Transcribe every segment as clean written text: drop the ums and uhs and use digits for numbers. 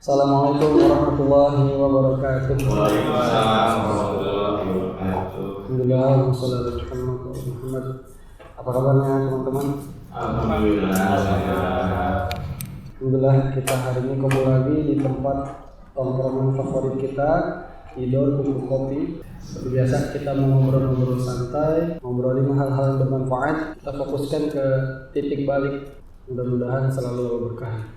Assalamualaikum warahmatullahi wabarakatuh. Waalaikumsalam warahmatullahi wabarakatuh. Alhamdulillah, wassalatu wassalamu ala Muhammad. Apa kabarnya teman-teman? Alhamdulillah. Alhamdulillah, kita hari ini kembali lagi di tempat tongkrongan favorit kita, Tidor Kumpul Kopi. Seperti biasa kita mau ngobrol-ngobrol santai, ngobrolin hal-hal yang bermanfaat. Kita fokuskan ke titik balik. Mudah-mudahan selalu berkah.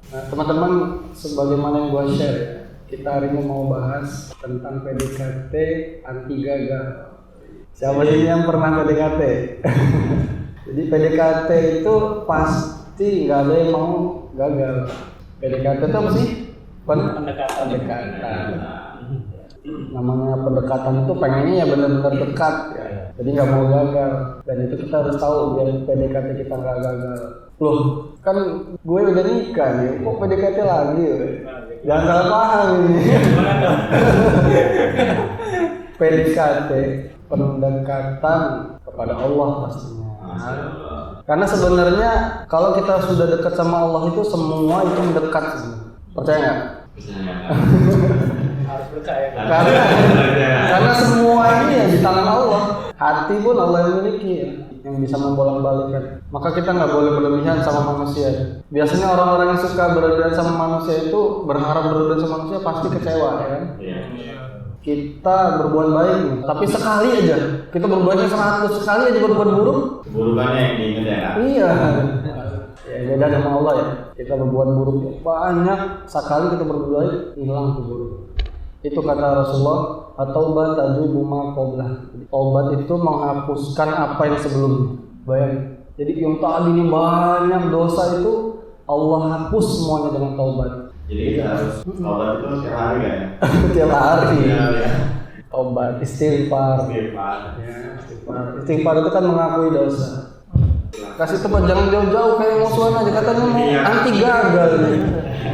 Nah, teman-teman, sebagaimana yang gua share, kita hari ini mau bahas tentang PDKT anti gagal. Siapa sih yang pernah PDKT? Jadi PDKT itu pasti nggak ada yang mau gagal. PDKT itu apa sih? Pendekatan. Namanya pendekatan itu pengennya ya benar-benar dekat ya. Jadi nggak mau gagal. Dan itu kita harus tahu biar PDKT kita nggak gagal. Loh, kan gue udah nikah nih, kok PDKT lagi? Jangan salah paham ini. PDKT pendekatan kepada Allah pastinya. Karena sebenarnya kalau kita sudah dekat sama Allah itu semua itu mendekat. Percaya nggak? Harus percaya. Karena semua ini ya di tangan Allah. Hati pun Allah yang miliki ya, yang bisa membolak-balikkan. Maka kita nggak boleh berlebihan sama manusia. Biasanya orang-orang yang suka berlebihan sama manusia itu berharap berlebihan sama manusia pasti kecewa ya kan? Kita berbuat baik, tapi sekali aja kita berbuatnya 100, sekali aja berbuat buruk. Burukannya yang diingat ya. Iya. Ya beda sama Allah ya. Kita berbuat buruk banyak, sekali kita berbuat baik hilang tuh buruk. Itu kata Rasulullah, at-taubat tajubu ma qablah. Taubat itu menghapuskan apa yang sebelumnya. Bayang. Jadi yang tadi ini banyak dosa itu Allah hapus semuanya dengan taubat. Jadi kita harus taubat itu setiap hari kan ya? Setiap hari. Ya. Taubat, istighfar. Istighfar itu kan mengakui dosa. Kasih tempat jangan jauh-jauh kayak musuhan aja, katanya mau anti gagal nih.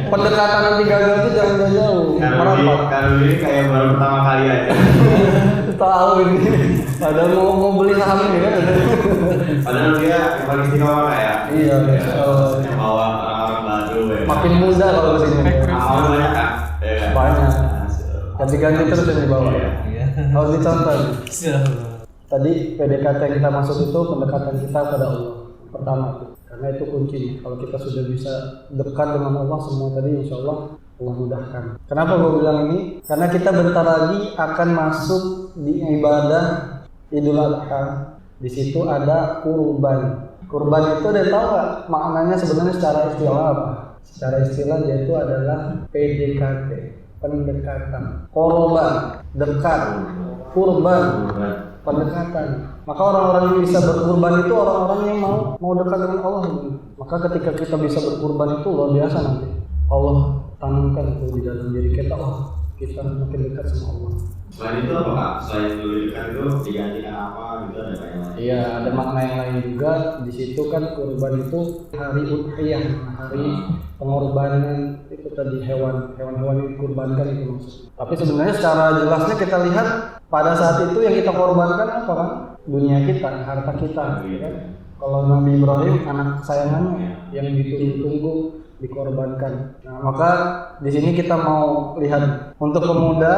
Pendekatan anti gagal itu jangan jauh-jauh. Kalau ini kayak baru pertama kali aja. Tahu ini. Padahal mau beli saham ini kan. Padahal dia yang paling istimewa ya. Iya. Yang bawa orang-orang baru ya. Makin muda kalau kesini. Awal banyak kan? Banyak. Ganti-ganti terus yang dibawa. Harus dicontoh. Tadi PDKT yang kita masuk itu pendekatan kita pada Allah. Pertama tuh, karena itu kunci. Kalau kita sudah bisa dekat dengan Allah semua tadi, insya Allah Allah mudahkan. Kenapa gue bilang ini? Karena kita bentar lagi akan masuk di ibadah Idul Adha. Di situ ada kurban. Kurban itu udah tahu nggak maknanya sebenarnya secara istilah apa? Secara istilah yaitu adalah PDKT, pendekatan. Korban, dekat. Kurban, pendekatan. Maka orang-orang yang bisa berkurban itu orang-orang yang mau dekat dengan Allah. Maka ketika kita bisa berkurban itu luar biasa nanti. Allah tanamkan itu di dalam diri kita. Oh, kita makin dekat sama Allah. Selain itu apa Kak? Selain lebih dekat itu digantikan apa gitu ada kayak mana? Iya, ada makna yang lain juga. Di situ kan kurban itu hari udhiyah, hari pengorbanan itu tadi hewan yang dikurbankan itu maksudnya. Tapi sebenarnya secara jelasnya kita lihat pada saat itu yang kita korbankan apa kan? Dunia kita, harta kita, ya kan? Kalau Nabi Ibrahim anak kesayangannya yang ditunggu-tunggu dikorbankan. Nah, maka di sini kita mau lihat untuk pemuda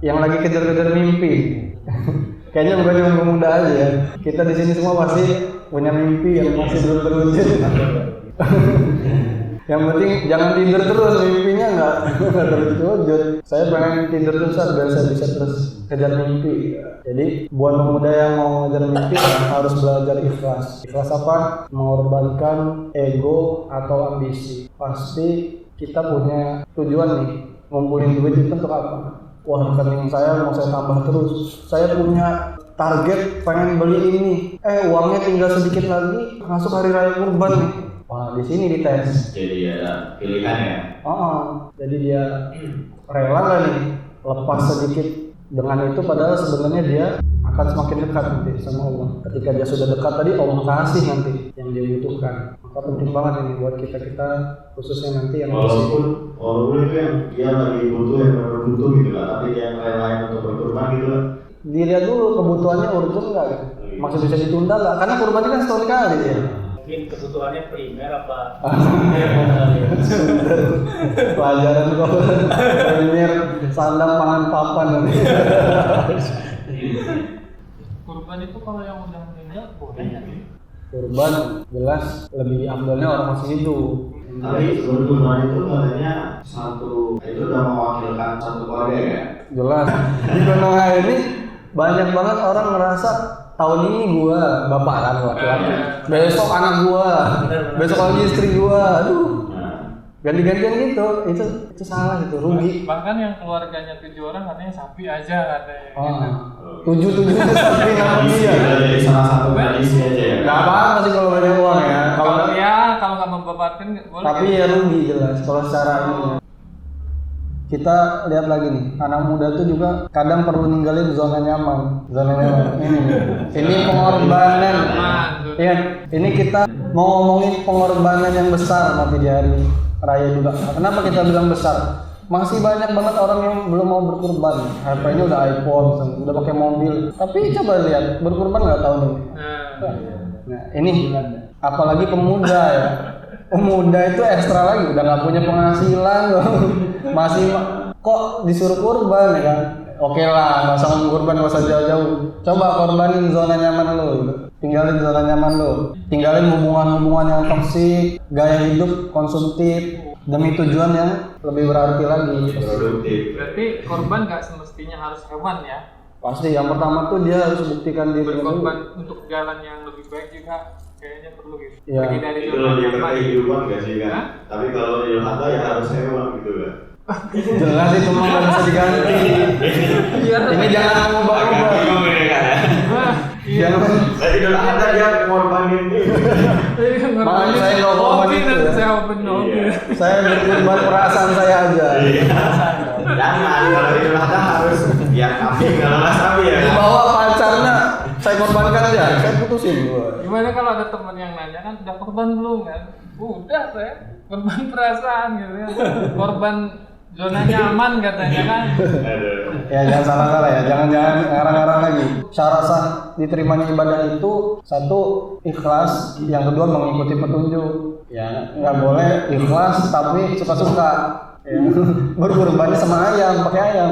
yang lagi kejar-kejar mimpi. Kayaknya bukan cuma pemuda aja ya. Kita di sini semua pasti punya mimpi yang masih belum terwujud. Yang penting jangan tidur terus, mimpinya nggak terwujud. Saya pengen tidur terus biar saya bisa terus kejar mimpi. Jadi buat pemuda yang mau ngejar mimpi harus belajar ikhlas. Ikhlas apa? Mengorbankan ego atau ambisi. Pasti kita punya tujuan nih, ngumpulin duit itu untuk apa? Wah, rekening saya mau saya tambah terus. Saya punya target pengen beli ini. Uangnya tinggal sedikit lagi masuk hari raya kurban nih. Wah, di sini dites. Jadi ada pilihan ya. Jadi dia rela nggak nih lepas sedikit dengan itu, padahal sebenarnya dia akan semakin dekat nanti sama Allah. Ketika dia sudah dekat tadi, Allah kasih nanti yang dia butuhkan. Maka penting banget ini buat kita khususnya nanti yang walaupun itu yang dia lagi butuh yang butuh gitu lah, tapi dia yang lain untuk berkorban gitu lah. Dilihat dulu kebutuhannya urgent nggak gitu. Masih bisa ditunda nggak? Karena kurban kan setahun kali ya. Mungkin kebutuhannya primer apa? Pelajaran kok primer sandang pangan papan. Kurban itu kalau yang udah meninggal boleh ya? Kurban jelas lebih afdalnya orang masih hidup. Tapi sebetulnya itu katanya itu udah mewakilkan satu keluarga ya. Jelas. Di Konoha ini banyak banget orang ngerasa tahun ini gua bapak kan laki-laki. Besok anak gua. Besok lagi istri gua. Aduh. Ganti-gantian gitu. Itu salah gitu, rugi. Bahkan yang keluarganya 7 orang katanya sapi aja katanya. Tujuh sapi nama dia. Jadi salah satu tradisi aja ya. Gak apa-apa sih kalau banyak uang ya. Kalau nggak membabatkan boleh. Tapi ya rugi jelas kalau secara ini. Kita lihat lagi nih, anak muda tuh juga kadang perlu ninggalin zona nyaman. Ini pengorbanan. Iya, ini kita mau ngomongin pengorbanan yang besar nanti di hari raya juga. Kenapa kita bilang besar? Masih banyak banget orang yang belum mau berkurban. HP-nya udah iPhone, udah pakai mobil. Tapi coba lihat, berkurban nggak tahun ini. Nah, ini apalagi pemuda ya. Pemuda itu ekstra lagi, udah nggak punya penghasilan loh. Masih kok disuruh kurban ya kan? Oke lah, nggak usah kurban, nggak usah jauh-jauh. Coba korbanin zona nyaman lo, tinggalin zona nyaman lo, tinggalin hubungan-hubungan yang toksik, gaya hidup konsumtif demi tujuan yang lebih berarti lagi. Produktif. Berarti korban nggak semestinya harus hewan ya? Pasti yang pertama tuh dia harus buktikan diri dulu. Berkorban untuk jalan yang lebih baik juga kayaknya perlu gitu. Iya. Bagi dari Itu lebih ke kehidupan gak sih kan? Tapi kalau di Ilhata ya harus hewan gitu kan? Jelas itu mah nggak bisa diganti. Ini jangan ngubah-ubah. Bingung ya kan ya? Jangan. Saya Idul Adha dia ngorbanin ini. Makanya saya nggak korban itu ya. Saya open hobi. Saya berkorban perasaan saya aja. Jangan, kalau Idul Adha harus ya kambing, kalau nggak sapi ya. Dibawa pacarnya, saya korbankan aja. Saya putusin gua. Gimana kalau ada teman yang nanya kan udah korban belum kan? Udah saya korban perasaan gitu ya. Korban zona nyaman katanya kan. Ya jangan salah-salah ya, jangan ngarang-ngarang lagi. Syarat sah diterimanya ibadah itu satu ikhlas, yang kedua mengikuti petunjuk. Ya nggak boleh ikhlas tapi suka-suka. Ya, berkurbannya sama ayam, pakai ayam.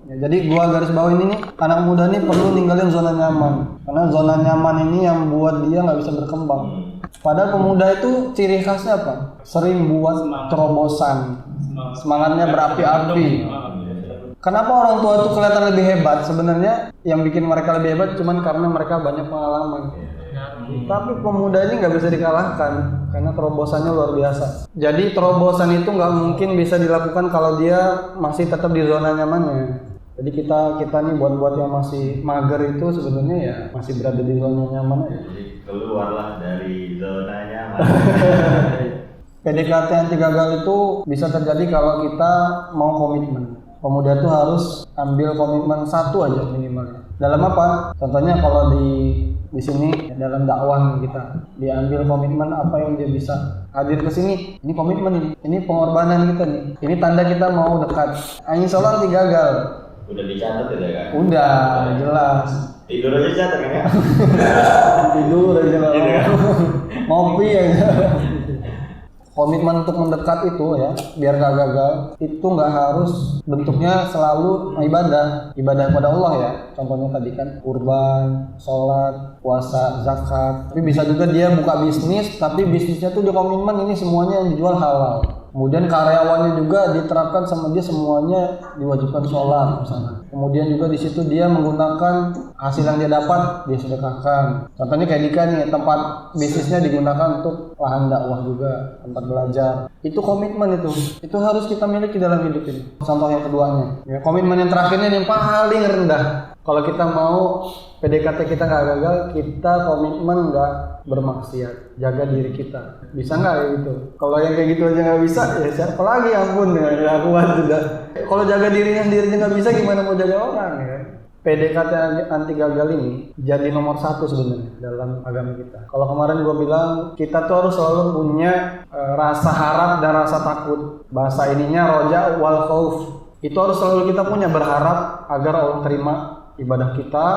Ya, jadi gua garis bawain ini, anak muda nih perlu ninggalin zona nyaman, karena zona nyaman ini yang buat dia nggak bisa berkembang. Padahal pemuda itu ciri khasnya apa? Sering buat terobosan, semangatnya berapi-api. Kenapa orang tua itu kelihatan lebih hebat? Sebenarnya yang bikin mereka lebih hebat cuman karena mereka banyak pengalaman. Tapi pemuda ini nggak bisa dikalahkan karena terobosannya luar biasa. Jadi terobosan itu nggak mungkin bisa dilakukan kalau dia masih tetap di zona nyamannya. Jadi kita nih buat yang masih mager itu sebenarnya ya masih berada di zona nyaman aja. Jadi keluarlah dari zona nyaman. PDKT anti gagal itu bisa terjadi kalau kita mau komitmen. Pemuda itu harus ambil komitmen satu aja minimal. Dalam apa? Contohnya kalau di sini dalam dakwah kita diambil komitmen apa yang dia bisa hadir ke sini. Ini komitmen ini pengorbanan kita nih. Ini tanda kita mau dekat. Insya Allah anti gagal. Udah dicatat ya kan? Udah jelas. Tidur aja catat kan ya? Tidur aja lah. Gitu kan? Ngopi aja. Komitmen untuk mendekat itu ya, biar gak gagal, itu nggak harus bentuknya selalu ibadah kepada Allah ya. Contohnya tadi kan kurban, sholat, puasa, zakat. Tapi bisa juga dia buka bisnis, tapi bisnisnya tuh dia komitmen ini semuanya yang dijual halal. Kemudian karyawannya juga diterapkan sama dia semuanya diwajibkan sholat misalnya. Kemudian juga di situ dia menggunakan hasil yang dia dapat dia sedekahkan. Contohnya kayak Dika nih, tempat bisnisnya digunakan untuk lahan dakwah juga, tempat belajar. Itu komitmen itu. Itu harus kita miliki dalam hidup ini. Contoh yang keduanya, ya, komitmen yang terakhirnya yang paling rendah. Kalau kita mau PDKT kita nggak gagal, kita komitmen nggak bermaksiat, jaga diri kita. Bisa nggak kayak gitu? Kalau yang kayak gitu aja nggak bisa, ya siapa lagi ampun ya kuat juga. Kalau jaga dirinya sendiri nggak bisa, gimana mau jaga orang ya? PDKT anti gagal ini jadi nomor satu sebenarnya dalam agama kita. Kalau kemarin gue bilang kita tuh harus selalu punya rasa harap dan rasa takut. Bahasa ininya roja wal khauf. Itu harus selalu kita punya, berharap agar Allah terima ibadah kita,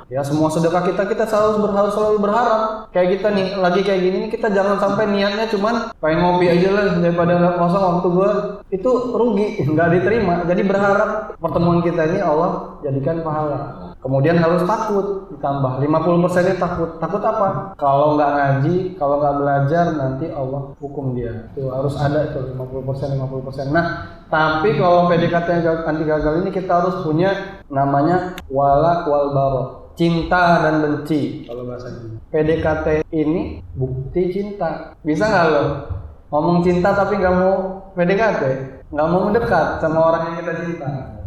ya semua sedekah kita harus selalu berharap. Kayak kita nih, lagi kayak gini nih, kita jangan sampai niatnya cuman pengen ngopi aja lah daripada nggak kosong waktu gua, itu rugi, nggak diterima. Jadi berharap pertemuan kita ini Allah jadikan pahala. Kemudian harus takut, ditambah 50%-nya takut. Takut apa? Kalau nggak ngaji, kalau nggak belajar, nanti Allah hukum dia. Itu harus ada itu 50%. Nah, tapi kalau PDKT anti gagal ini kita harus punya namanya wala wal bara, cinta dan benci kalau bahasanya. PDKT ini bukti cinta. Bisa nggak lo ngomong cinta tapi nggak mau PDKT, nggak mau mendekat sama orang yang kita cinta?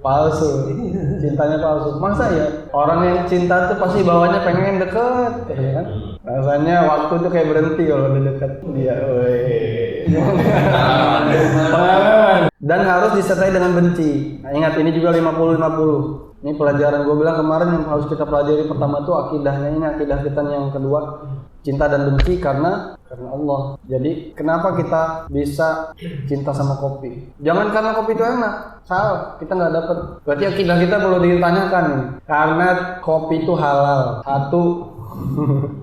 Palsu, cintanya palsu. Masa ya orang yang cinta tuh pasti bawahnya pengen deket, ya kan? Rasanya waktu tuh kayak berhenti kalau udah deket dia. Pengalaman. Dan harus disertai dengan benci. Nah, ingat ini juga 50-50. Ini pelajaran gue bilang kemarin yang harus kita pelajari pertama tuh akidahnya ini, akidah kita yang kedua cinta dan benci karena Allah. Jadi kenapa kita bisa cinta sama kopi? Jangan karena kopi itu enak, salah, kita nggak dapat. Berarti akidah kita perlu ditanyakan nih. Karena kopi itu halal, satu.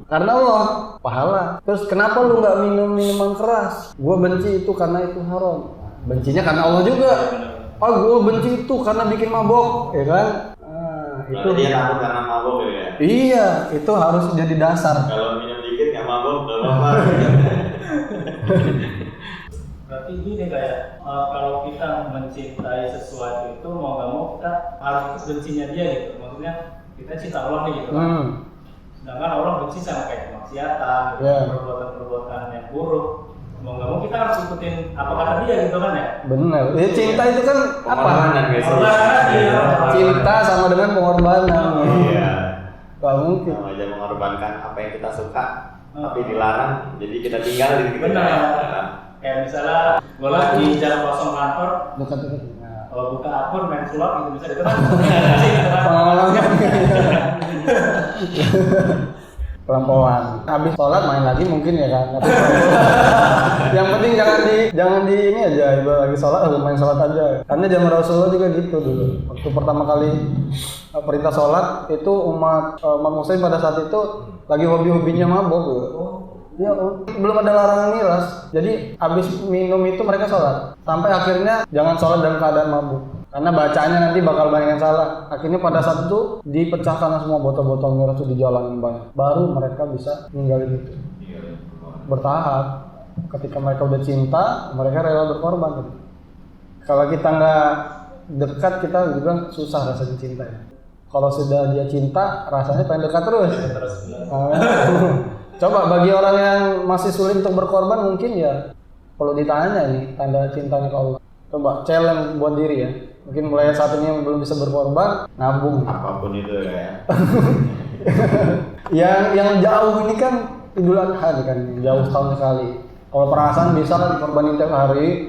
Karena Allah, pahala. Terus kenapa lu nggak minum minuman keras? Gue benci itu karena itu haram. Bencinya karena Allah juga. Oh, gue benci itu karena bikin mabok, ya kan? Itu dia takut karena mabok ya. Iya, itu harus jadi dasar. Kalau minum dikit nggak mabok, nggak apa-apa. Berarti gini kayak kalau kita mencintai sesuatu itu mau nggak mau kita harus bencinya dia gitu. Maksudnya kita cinta Allah nih gitu. Sedangkan Allah benci sama kayak kemaksiatan, perbuatan-perbuatan yang buruk. Mau nggak mau kita harus ikutin apa kata dia gitu kan ya? Bener. Ya, cinta itu kan apa? Cinta sama dengan pengorbanan. Iya. Gak mungkin. Sama aja mengorbankan apa yang kita suka, tapi dilarang, jadi kita tinggalin gitu. Benar. Kayak misalnya gue lagi jam kosong kantor, Dekat-dekat. kalau buka akun main sulap gitu bisa itu kan? Pengalaman. Pelan-pelan. Habis sholat main lagi mungkin ya kan. Tapi yang penting jangan di ini aja. Ibarat lagi sholat main sholat aja. Karena zaman Rasulullah juga gitu dulu. Waktu pertama kali perintah sholat itu umat muslim pada saat itu lagi hobi-hobinya mabok gitu. Ya, belum ada larangan miras. Jadi habis minum itu mereka sholat. Sampai akhirnya jangan sholat dalam keadaan mabuk. Karena bacanya nanti bakal banyak yang salah. Akhirnya pada saat itu dipecahkan semua botol-botol miras itu di jalan banyak. Baru mereka bisa ninggalin itu. Bertahap. Ketika mereka udah cinta, mereka rela berkorban. Kalau kita nggak dekat, kita juga susah rasanya cinta. Kalau sudah dia cinta, rasanya pengen dekat terus. Coba bagi orang yang masih sulit untuk berkorban mungkin ya perlu ditanya nih tanda cintanya ke Allah. Coba challenge buat diri ya. Mungkin mulai saat ini yang belum bisa berkorban, nabung. Apapun itu ya. yang jauh ini kan Idul Adha nih kan, jauh setahun sekali. Kalau perasaan bisa lah dikorbanin tiap hari.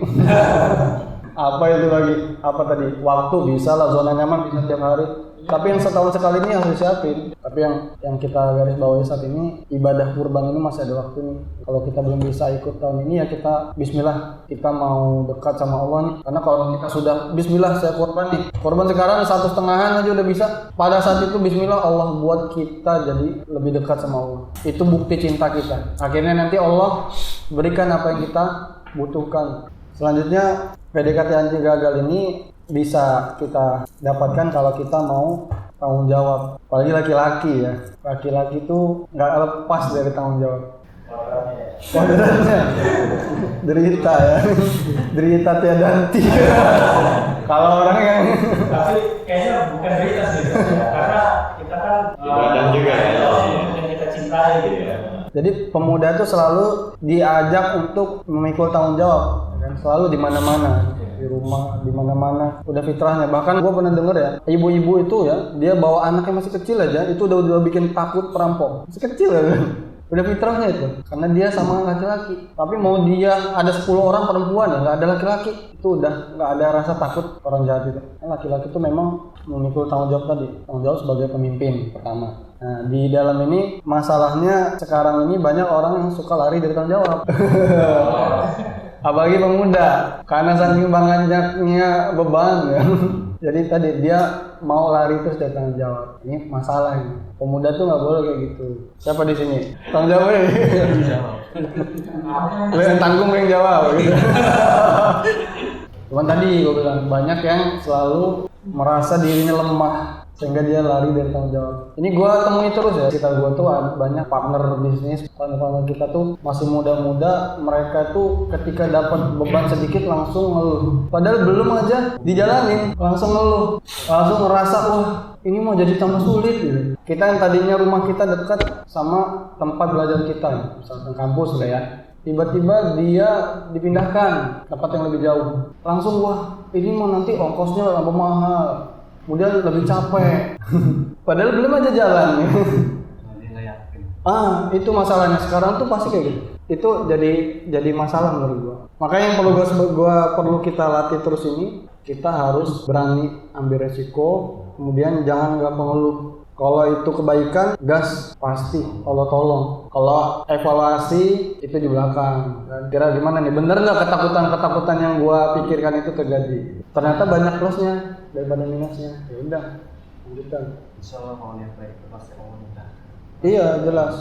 Apa itu lagi? Apa tadi? Waktu bisa lah, zona nyaman bisa tiap hari. Tapi yang setahun sekali ini harus disiapin. Tapi yang kita garis bawahi saat ini, ibadah kurban ini masih ada waktunya. Kalau kita belum bisa ikut tahun ini ya kita bismillah, kita mau dekat sama Allah nih. Karena kalau kita sudah bismillah saya kurban nih, kurban sekarang 1,5 aja udah bisa. Pada saat itu bismillah Allah buat kita jadi lebih dekat sama Allah. Itu bukti cinta kita. Akhirnya nanti Allah berikan apa yang kita butuhkan. Selanjutnya PDKT anti gagal ini bisa kita dapatkan kalau kita mau tanggung jawab. Apalagi laki-laki ya. Laki-laki itu nggak lepas dari tanggung jawab. Kodratnya derita ya. Derita tiada henti. Kalau orang yang Tapi kayaknya bukan derita sih. Karena kita kan ibadah juga ya. Yang kita cintai gitu ya. Jadi pemuda itu selalu diajak untuk memikul tanggung jawab, kan? Selalu di mana-mana, di rumah, di mana-mana. Udah fitrahnya. Bahkan gue pernah denger ya, ibu-ibu itu ya, dia bawa anaknya masih kecil aja, itu udah bikin takut perampok. Masih kecil ya kan? Udah fitrahnya itu. Karena dia sama laki-laki. Tapi mau dia ada 10 orang perempuan ya, nggak ada laki-laki, itu udah nggak ada rasa takut orang jahat itu. Laki-laki itu memang memikul tanggung jawab tadi, tanggung jawab sebagai pemimpin pertama. Nah, di dalam ini masalahnya sekarang ini banyak orang yang suka lari dari tanggung jawab. Apalagi pemuda, karena saking banyaknya beban ya. Jadi tadi dia mau lari terus dia tanggung jawab. Ini masalah ini. Pemuda tuh nggak boleh kayak gitu. Siapa di sini? Tanggung jawab. Lu yang tanggung yang jawab. Gitu. Cuman tadi gue bilang banyak yang selalu merasa dirinya lemah sehingga dia lari dari tanggung jawab. Ini gue temui terus ya, kita gue tuh banyak partner bisnis, partner kita tuh masih muda-muda, mereka tuh ketika dapat beban sedikit langsung ngeluh. Padahal belum aja dijalanin, langsung ngeluh, langsung ngerasa wah ini mau jadi tambah sulit gitu. Kita yang tadinya rumah kita dekat sama tempat belajar kita, misalkan kampus lah ya. Tiba-tiba dia dipindahkan tempat yang lebih jauh. Langsung wah ini mau nanti ongkosnya lebih mahal. Kemudian lebih capek. Padahal belum aja jalan. Itu masalahnya sekarang tuh pasti kayak gitu. Itu jadi masalah menurut gua. Makanya yang perlu kita latih terus ini, kita harus berani ambil resiko, kemudian jangan gampang ngeluh. Kalau itu kebaikan, gas pasti Allah tolong. Kalau evaluasi itu di belakang. Kira gimana nih? Bener nggak ketakutan yang gua pikirkan itu terjadi? Ternyata banyak plusnya daripada minusnya. Ya udah, lanjutkan. Insyaallah mau lihat baik pasti Allah mudah. Iya jelas.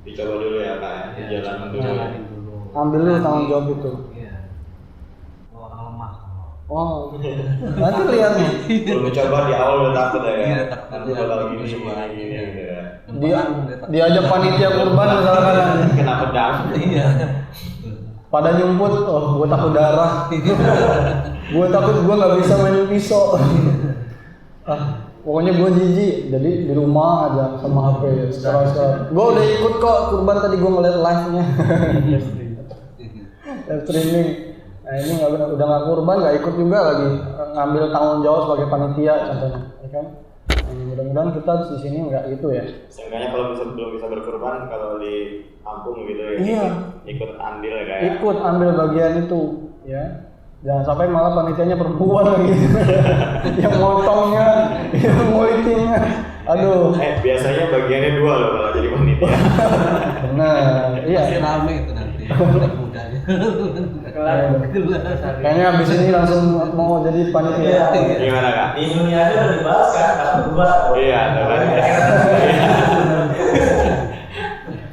Dicoba dulu ya Kak, jalanin dulu. Jalanin dulu. Ambil dulu tanggung jawab itu. Iya. Oh, lemah. Oh, nanti lihat nih. Belum coba di awal udah takut ya kan? Iya, takut. Bakal gini gitu ya. Diajak panitia kurban misalkan. Kena pedang. Iya. Pada nyumput, oh gue takut darah. Gue takut gue nggak bisa main pisau. Pokoknya gue jijik, jadi di rumah aja sama HP sekarang. Gue udah ikut kok kurban tadi, gue ngeliat live-nya. Live streaming. Nah ini udah nggak kurban, nggak ikut juga lagi ngambil tanggung jawab sebagai panitia contohnya, ya kan? Nah, mudah-mudahan kita di sini nggak gitu ya. Seenggaknya kalau belum bisa berkurban, kalau di kampung gitu ya, Iya. ikut andil ya kayak. Ikut ambil bagian itu, ya. Jangan sampai malah panitianya perempuan lagi. Yang motongnya, yang ngulitinnya. Aduh. Biasanya bagiannya 2 loh kalau jadi panitia. Nah, iya. Masih rame itu nanti. Anak mudanya. Kayaknya abis ini langsung mau jadi panitia. Gimana Kak? Di dunia itu udah dibahas kan, kata berubah. Iya, kan.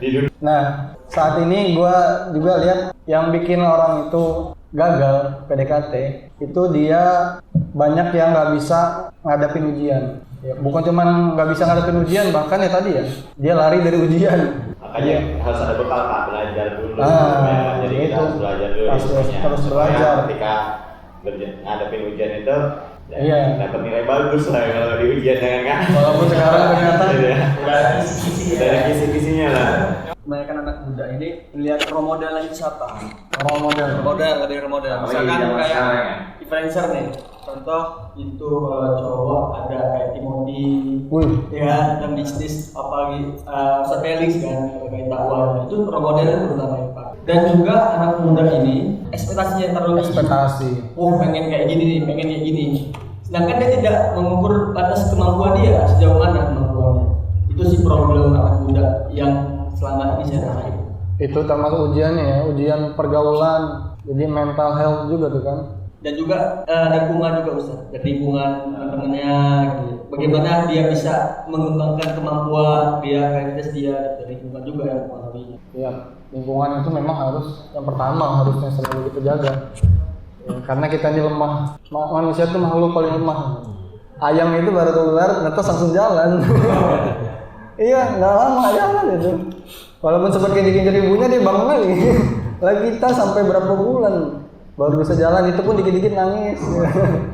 Di dunia. Nah, saat ini gue juga lihat yang bikin orang itu gagal PDKT itu dia banyak yang nggak bisa ngadapin ujian. Ya, bukan cuma nggak bisa ngadapin ujian, bahkan ya tadi ya dia lari dari ujian. Makanya harus ada bekal Kak, belajar dulu. Jadi kita itu. harus belajar dulu. Harus belajar. Ketika ngadepin ujian itu, Iya. dapat nilai bagus lah kalau di ujian ya kan. Walaupun sekarang ternyata Udah ada kisi-kisi Udah ada kisi-kisinya lah. Kebanyakan anak muda ini melihat role model itu siapa? role model. Lebih role model. Misalkan kayak influencer nih. Contoh itu cowok ada kayak Timothy, Wih, ya dan bisnis apalagi Felix kan kayak dakwah itu role model terutama Pak. Dan juga anak muda ini ekspektasinya terlalu tinggi. ekspektasi. Oh pengen kayak gini nih, pengen kayak gini. Sedangkan dia tidak mengukur batas kemampuan dia sejauh mana kemampuannya. Itu sih problem anak muda yang selama ini saya rasain. Itu termasuk ujiannya ya, ujian pergaulan. Jadi mental health juga tuh kan. Dan juga lingkungan juga Ustaz, dari lingkungan teman-temannya gitu. Bagaimana dia bisa mengembangkan kemampuan dia, kreativitas dia dari lingkungan juga yang mempengaruhi. Ya, lingkungan itu memang harus yang pertama harusnya selalu kita jaga. Ya, karena kita ini lemah. Manusia itu makhluk paling lemah. Ayam itu baru keluar, netes langsung jalan. Iya, nggak lama jalan itu. Walaupun sempat kencing-kencing ibunya dia bangun lagi. Lagi kita sampai berapa bulan baru bisa jalan, itu pun dikit-dikit nangis.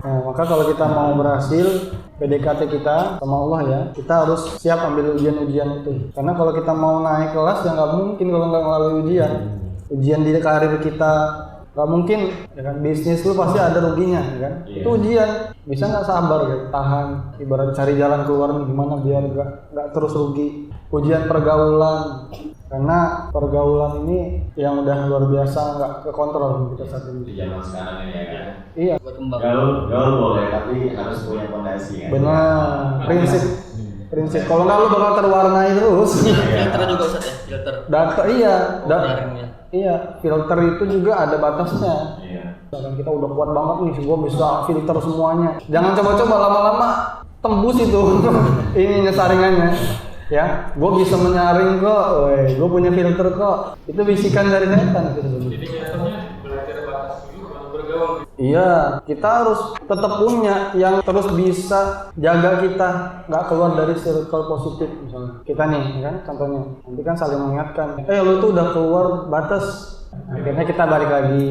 Nah, maka kalau kita mau berhasil PDKT kita sama Allah ya, kita harus siap ambil ujian-ujian itu. Karena kalau kita mau naik kelas ya nggak mungkin kalau nggak melalui ujian. Ujian di karir kita nggak mungkin, ya kan? Bisnis lu pasti ada ruginya, ya kan? Itu ujian. Bisa nggak sabar ya, tahan. Ibarat cari jalan keluar gimana biar nggak terus rugi. Ujian pergaulan. Karena pergaulan ini yang udah luar biasa nggak kekontrol kita saat ini. Di zaman sekarang ini ya kan. Iya. Buat kembang. Gaul boleh tapi harus punya fondasi kan. Benar. Prinsip. Kalau nggak lu bakal terwarnai terus. Filter juga Ustaz ya, filter. Data iya, Jaringnya. iya. Filter itu juga ada batasnya. Iya. Misalkan kita udah kuat banget nih, gua bisa filter semuanya. Jangan coba-coba lama-lama tembus itu ininya saringannya. Ya, gue bisa menyaring kok, gue punya filter kok. Itu bisikan dari setan itu sebenarnya. Jadi jatuhnya belajar batas dulu baru bergaul. Iya, kita harus tetap punya yang terus bisa jaga kita nggak keluar dari circle positif misalnya. Kita nih, kan contohnya, nanti kan saling mengingatkan. Lu tuh udah keluar batas. Akhirnya kita balik lagi.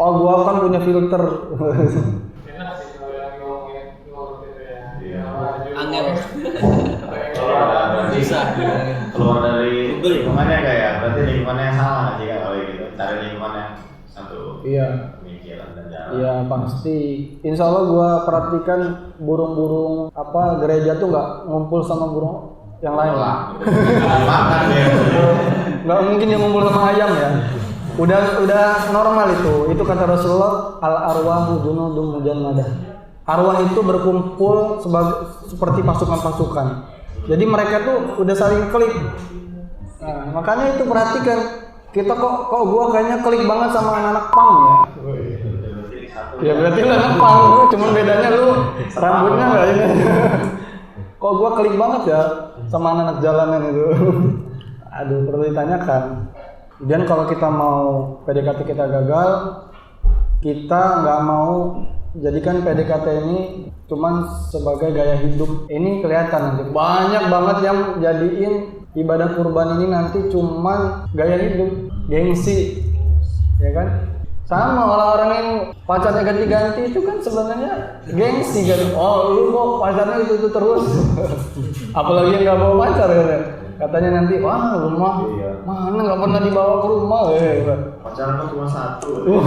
Oh, gua kan punya filter. Enak sih kalau yang ngomongin gitu ya. Iya. Angel. Bisa keluar dari lingkungannya kayak berarti lingkungannya yang salah nggak sih Kak, kalau gitu cari lingkungan yang satu Iya. pemikiran dan jalan. Iya pasti. Insya Allah gua perhatikan burung-burung gereja tuh nggak ngumpul sama burung yang lain lah. Makan ya. Nggak mungkin dia ngumpul sama ayam ya. Udah normal itu. Itu kata Rasulullah, al arwahu junudun mujannadah. Arwah itu berkumpul seperti pasukan-pasukan. Jadi mereka tuh udah saling klik. Nah, makanya itu perhatikan. Kita kok gua kayaknya klik banget sama anak-anak pang ya. Ya berarti lu anak pang, cuman bedanya lu rambutnya enggak ini. Kok gua klik banget ya sama anak-anak jalanan itu. Aduh, perlu ditanyakan. Dan kalau kita mau PDKT kita gagal, kita nggak mau jadikan PDKT ini cuman sebagai gaya hidup. Ini kelihatan nanti banyak banget yang jadiin ibadah kurban ini nanti cuman gaya hidup, gengsi, ya kan? Sama orang-orang yang pacarnya ganti-ganti itu kan sebenarnya gengsi kan. Oh, lu kok pacarnya itu terus. Apalagi yang nggak bawa pacar katanya nanti, wah rumah mana nggak pernah dibawa ke rumah. Pacaran kan cuma satu.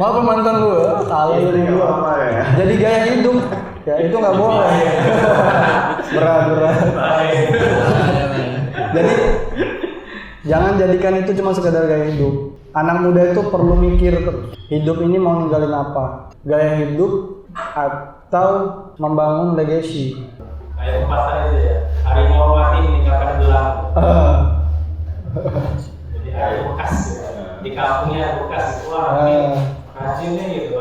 Maaf mantan lu, kalau Jadi nggak apa-apa ya. jadi gaya hidup, ya itu nggak boleh. berat. Jadi jangan jadikan itu cuma sekedar gaya hidup. Anak muda itu perlu mikir hidup ini mau ninggalin apa, gaya hidup atau membangun legacy. Kayak pepatah itu ya, harimau mati meninggalkan gelang. Jadi ada bekas ya. Di kampungnya bekas itu rajinnya gitu.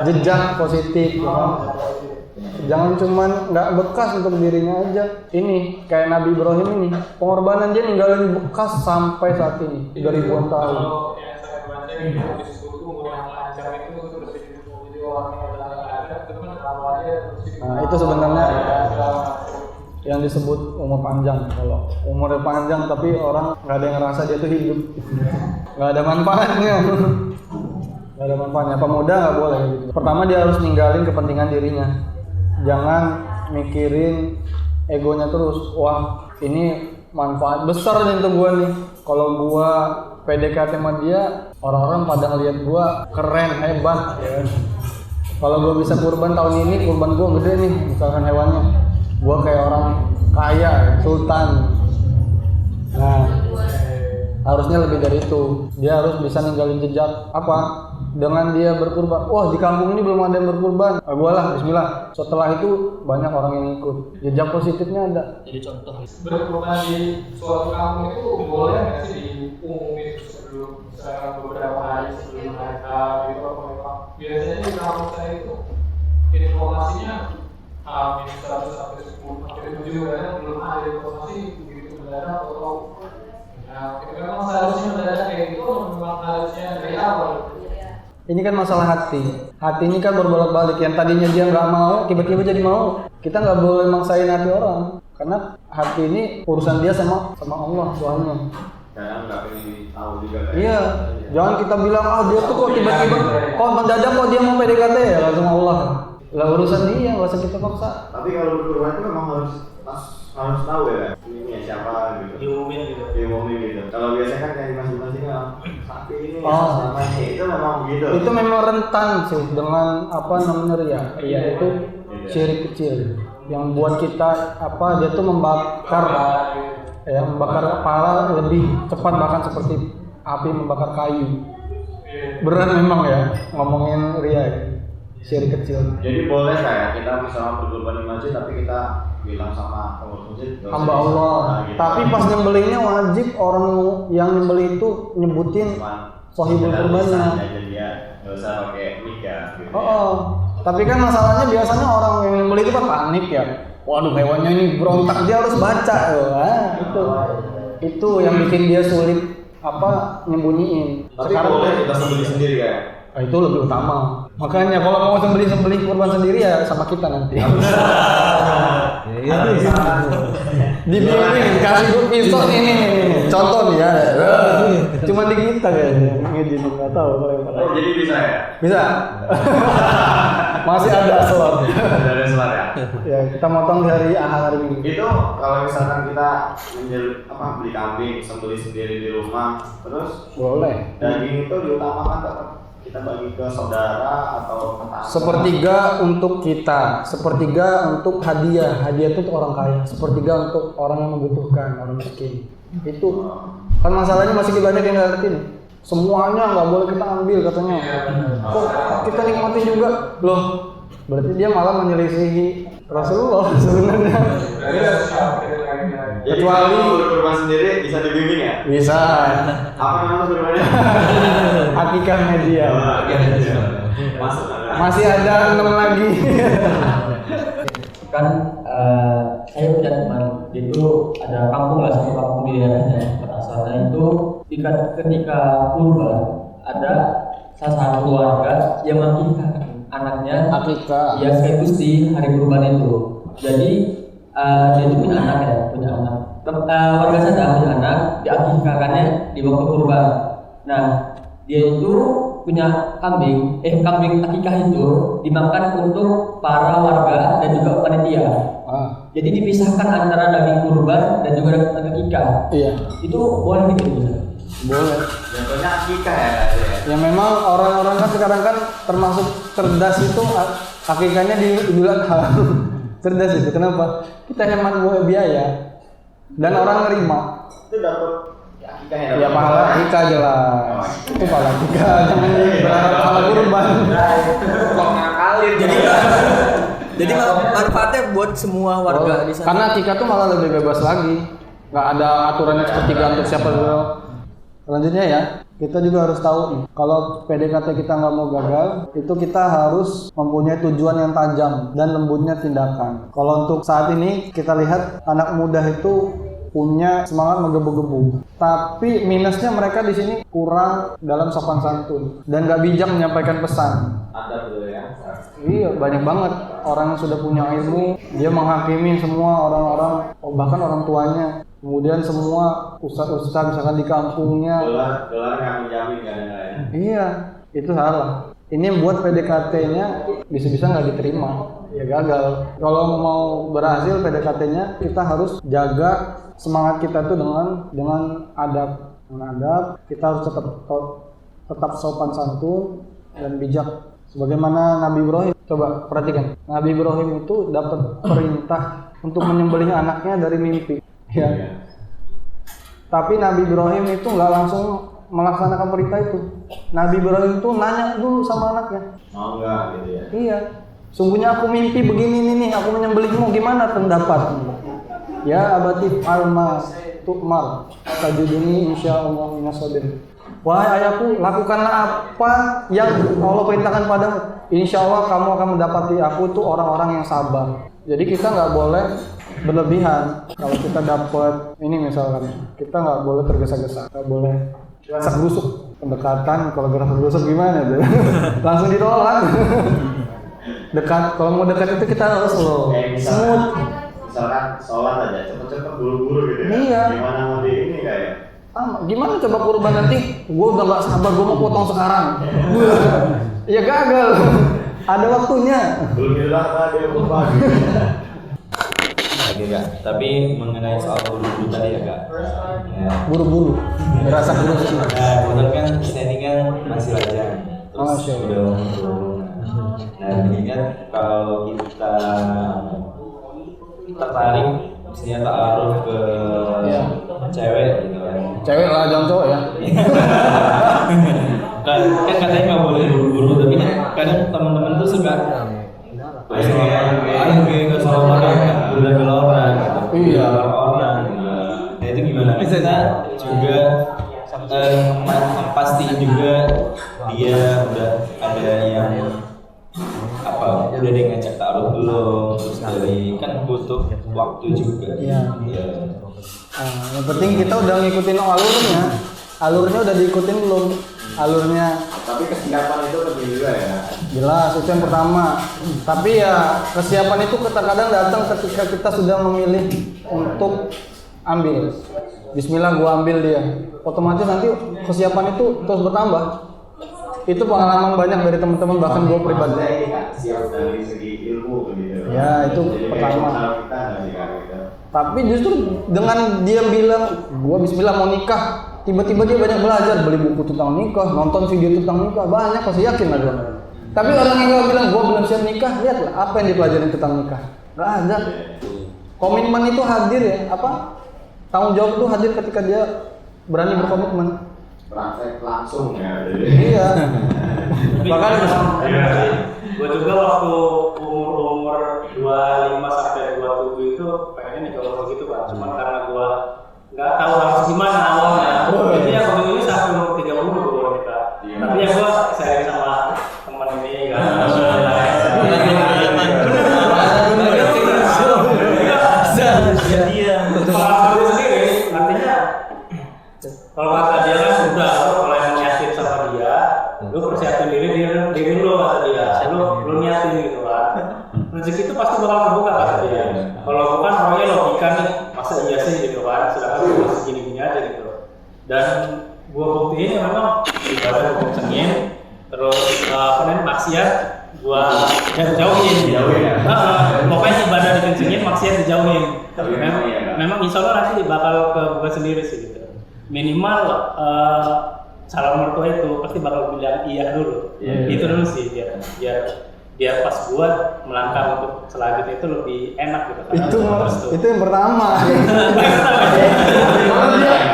Jejak positif, ya kan? Jangan cuman nggak bekas untuk dirinya aja. Ini kayak Nabi Ibrahim ini, pengorbanan dia ninggalin bekas sampai saat ini 3000-an tahun. Kalau yang saya baca di hadis itu umur yang lancar itu seperti itu. Jadi orang yang ada itu kan awalnya Nah itu sebenarnya yang disebut umur panjang. Kalau umurnya panjang tapi orang nggak ada yang ngerasa dia tuh hidup, nggak ada manfaatnya. Nggak ada manfaatnya. Pemuda nggak boleh gitu. Pertama dia harus ninggalin kepentingan dirinya. Jangan mikirin egonya terus. Wah ini manfaat besar nih untuk gua nih. Kalau gua PDKT sama dia, orang-orang pada ngeliat gua keren, hebat. Ya. Kalau gua bisa kurban tahun ini, kurban gua gede nih, misalkan hewannya. Gua kayak orang kaya, sultan. Nah, harusnya lebih dari itu. Dia harus bisa ninggalin jejak apa? Dengan dia berkurban. Wah, di kampung ini belum ada yang berkurban. Gua lah, bismillah. Setelah itu banyak orang yang ikut. Jejak positifnya ada. Jadi contoh. berkurban di suatu kampung itu boleh nggak sih diumumin sebelum misalnya beberapa hari sebelum mereka gitu apa memang biasanya di kampung saya itu informasinya hampir 100 sampai 10 sampai 7 kadang belum ada informasi begitu mendadak atau nah itu memang seharusnya mendadak kayak gitu atau memang harusnya dari awal. Ini kan masalah hati. Hati ini kan berbolak-balik. Yang tadinya dia nggak mau, tiba-tiba jadi mau. Kita nggak boleh maksain hati orang. Karena hati ini urusan dia sama Allah Tuhannya. Kadang nggak pengen tahu juga. Iya. Jangan kita bilang, dia tuh kok tiba-tiba, kok mendadak kok dia mau PDKT ya langsung Allah. Lah urusan dia, nggak usah kita paksa. Tapi kalau berkurban itu memang harus tahu ya. Ini siapa gitu. Diumumin gitu. Diumumin gitu. Kalau biasanya kan kayak masing-masing kan sapi ini Oh. sama ini itu memang begitu. Itu memang rentan sih dengan apa namanya ria. Ria itu syirik kecil yang buat kita dia tuh membakar kepala lebih cepat bahkan seperti api membakar kayu. Berat memang ya ngomongin ria. syirik kecil. Jadi boleh kayak kita misalnya berkorban di masjid tapi kita bilang sama pengurus masjid Hamba Allah. gitu. Tapi pas nyembelihnya wajib orang yang nyembelih itu nyebutin sahibul kurbannya. Jadi ya nggak usah pakai mic ya. Gitu Oh. Tapi kan masalahnya biasanya orang yang nyembelih itu kan panik ya. Waduh hewannya ini berontak, dia harus baca loh. Itu yang bikin dia sulit nyembunyiin. Tapi boleh kita sendiri kayak. Itu lebih utama. Makanya kalau mau sembelih kurban sendiri ya sama kita nanti. Dibimbing kasih pisau ini. Contoh nih ya. Cuma di kita kayaknya ngizinin nggak tahu kalau yang Oh jadi bisa ya? bisa. Masih ada slot. Ada slot ya? Ya kita motong di hari Ahad hari Minggu. Itu kalau misalkan kita beli kambing sembelih sendiri di rumah terus Boleh. daging itu diutamakan tetap kita bagi ke saudara atau tetangga. Sepertiga untuk kita, sepertiga untuk hadiah. Hadiah itu untuk orang kaya, sepertiga untuk orang yang membutuhkan, orang miskin. Itu kan masalahnya masih banyak yang nggak ngerti nih. Semuanya nggak boleh kita ambil katanya. Kok kita nikmatin juga loh? Berarti dia malah menyelisihi Rasulullah sebenarnya. Jadi Kecuali- kalau berkorban sendiri bisa dibimbing ya? Bisa. Apa namanya berkorbannya? Akikah media. Masuk Masih ada 6 lagi. Kan saya punya teman itu ada kampung lah, satu kampung di daerahnya asalnya itu ketika kurban ada salah satu warga yang mengikatkan anaknya Akikah. ya sekaligus di hari kurban itu. Jadi dia itu punya anak ya, punya anak. Warga sana punya anak, diakikahkannya di waktu kurban. Nah, dia itu punya kambing akikah itu dimakan untuk para warga dan juga panitia. Jadi dipisahkan antara daging kurban dan juga daging akikah. Iya. Itu boleh gitu bisa. Boleh. Jatuhnya akikah ya? Ya memang orang-orang kan sekarang kan termasuk cerdas itu akikahnya di Idul Adha. Cerdas itu kenapa? Kita hemat biaya dan orang nerima. Itu dapat akikah ya? Ya pahala akikah jelas. Itu pahala akikah, jangan berharap pahala kurban. Kok ngakalin Jadi manfaatnya buat semua warga di sana. Karena akikah tuh malah lebih bebas lagi. Nggak ada aturannya sepertiga untuk siapa dulu. Selanjutnya ya, kita juga harus tahu nih, kalau PDKT kita nggak mau gagal, itu kita harus mempunyai tujuan yang tajam dan lembutnya tindakan. Kalau untuk saat ini kita lihat anak muda itu punya semangat menggebu-gebu, tapi minusnya mereka di sini kurang dalam sopan santun dan nggak bijak menyampaikan pesan. Ada dulu ya. Iya, banyak banget orang yang sudah punya ilmu, dia menghakimi semua orang-orang, bahkan orang tuanya. Kemudian semua ustaz-ustaz misalkan di kampungnya. Gelar nggak menjamin kan ya? Iya, itu salah. Ini yang buat PDKT-nya bisa-bisa nggak diterima, ya gagal. Kalau mau berhasil PDKT-nya, kita harus jaga semangat kita tuh dengan adab. Kita harus tetap sopan santun dan bijak. Sebagaimana Nabi Ibrahim, coba perhatikan. Nabi Ibrahim itu dapat perintah untuk menyembelih anaknya dari mimpi. Ya. Tapi Nabi Ibrahim itu nggak langsung melaksanakan perintah itu. Nabi Ibrahim itu nanya dulu sama anaknya. Mau nggak gitu ya? Iya. Sungguhnya aku mimpi begini nih, aku menyembelihmu, gimana pendapat? Ya abati alma tukmar tajuduni insyaallah minasabirin. Wahai ayahku, lakukanlah apa yang Allah perintahkan padamu. Insyaallah kamu akan mendapati aku tuh orang-orang yang sabar. Jadi kita nggak boleh berlebihan. Kalau kita dapat ini misalkan, kita nggak boleh tergesa-gesa, nggak boleh gerasak gerusuk. Pendekatan kalau gerasak gerusuk gimana tuh? Langsung ditolak. Dekat, kalau mau dekat itu kita harus slow, smooth. Misalkan sholat aja cepet-cepet buru-buru gitu ya. Iya. Gimana mau di ini kayak? Gimana coba kurban nanti? Gue udah nggak sabar, gue mau potong sekarang. Ya gagal. Ada waktunya. Belum bilang tadi aku pagi. Oke Kak, tapi mengenai soal buru-buru tadi ya Kak. Ya. Buru-buru, berasa gerusuk. Nah, kebetulan kan kita ini kan masih lajang. Terus Masya Allah. udah buru-buru. Nah, jadi kan kalau kita tertarik misalnya ta'aruf ke Iya. cewek gitu kan. Cewek lah, jangan cowok ya. kan katanya nggak boleh buru-buru, tapi kan kadang teman-teman tuh suka ayo nggak salah orang, udah ke orang, Iya. orang. Nah itu gimana? Kita juga pastiin juga dia udah ada yang apa udah dia ngecek taruh dulu, terus dari kan butuh waktu juga. Iya. Yang penting kita udah ngikutin alurnya udah diikutin belum alurnya. Tapi kesiapan itu penting juga ya. Jelas, itu yang pertama. Tapi ya kesiapan itu kadang datang ketika kita sudah memilih untuk ambil. Bismillah gua ambil dia. Otomatis nanti kesiapan itu terus bertambah. Itu pengalaman banyak dari teman-teman, bahkan gua pribadi. Siap dari segi ilmu gitu. Ya, itu Jadi pertama. kayak kita nggak sih kan gitu. Tapi justru dengan dia bilang gua bismillah mau nikah, tiba-tiba dia banyak belajar, beli buku tentang nikah, nonton video tentang nikah, banyak, pasti yakin lah gua. Tapi orang yang gak bilang gua belum siap nikah, lihatlah apa yang dipelajarin tentang nikah. Gak ada. Komitmen itu hadir ya, apa? Tanggung jawab itu hadir ketika dia berani berkomitmen. Praktek langsung ya. Iya. Bahkan gue juga waktu umur 25 sampai 27 itu pengennya nikah umur gitu Pak. Cuman karena gue nggak tahu harus gimana awalnya. Jadi ya waktu itu sampai umur 30 gue baru nikah. Tapi ya gue sharing sama teman ini kan. Pengalaman sendiri artinya kalau kata dia kan sudah kalau yang niatin sama dia lu persiapin diri lu kata dia lu niatin gitu kan rezeki itu pasti bakal terbuka kata dia kalau bukan orangnya logika nih masa iya sih gitu kan sedangkan gue masih gini-gini aja gitu dan gua buktiin ya memang ibadah gua kencengin terus maksiat gua jauhin pokoknya ibadah dikencengin maksiat dijauhin memang insya Allah nanti bakal kebuka sendiri sih gitu minimal calon mertua itu pasti bakal bilang iya dulu itu dulu sih biar pas gua melangkah untuk selanjutnya itu lebih enak gitu Itu yang pertama.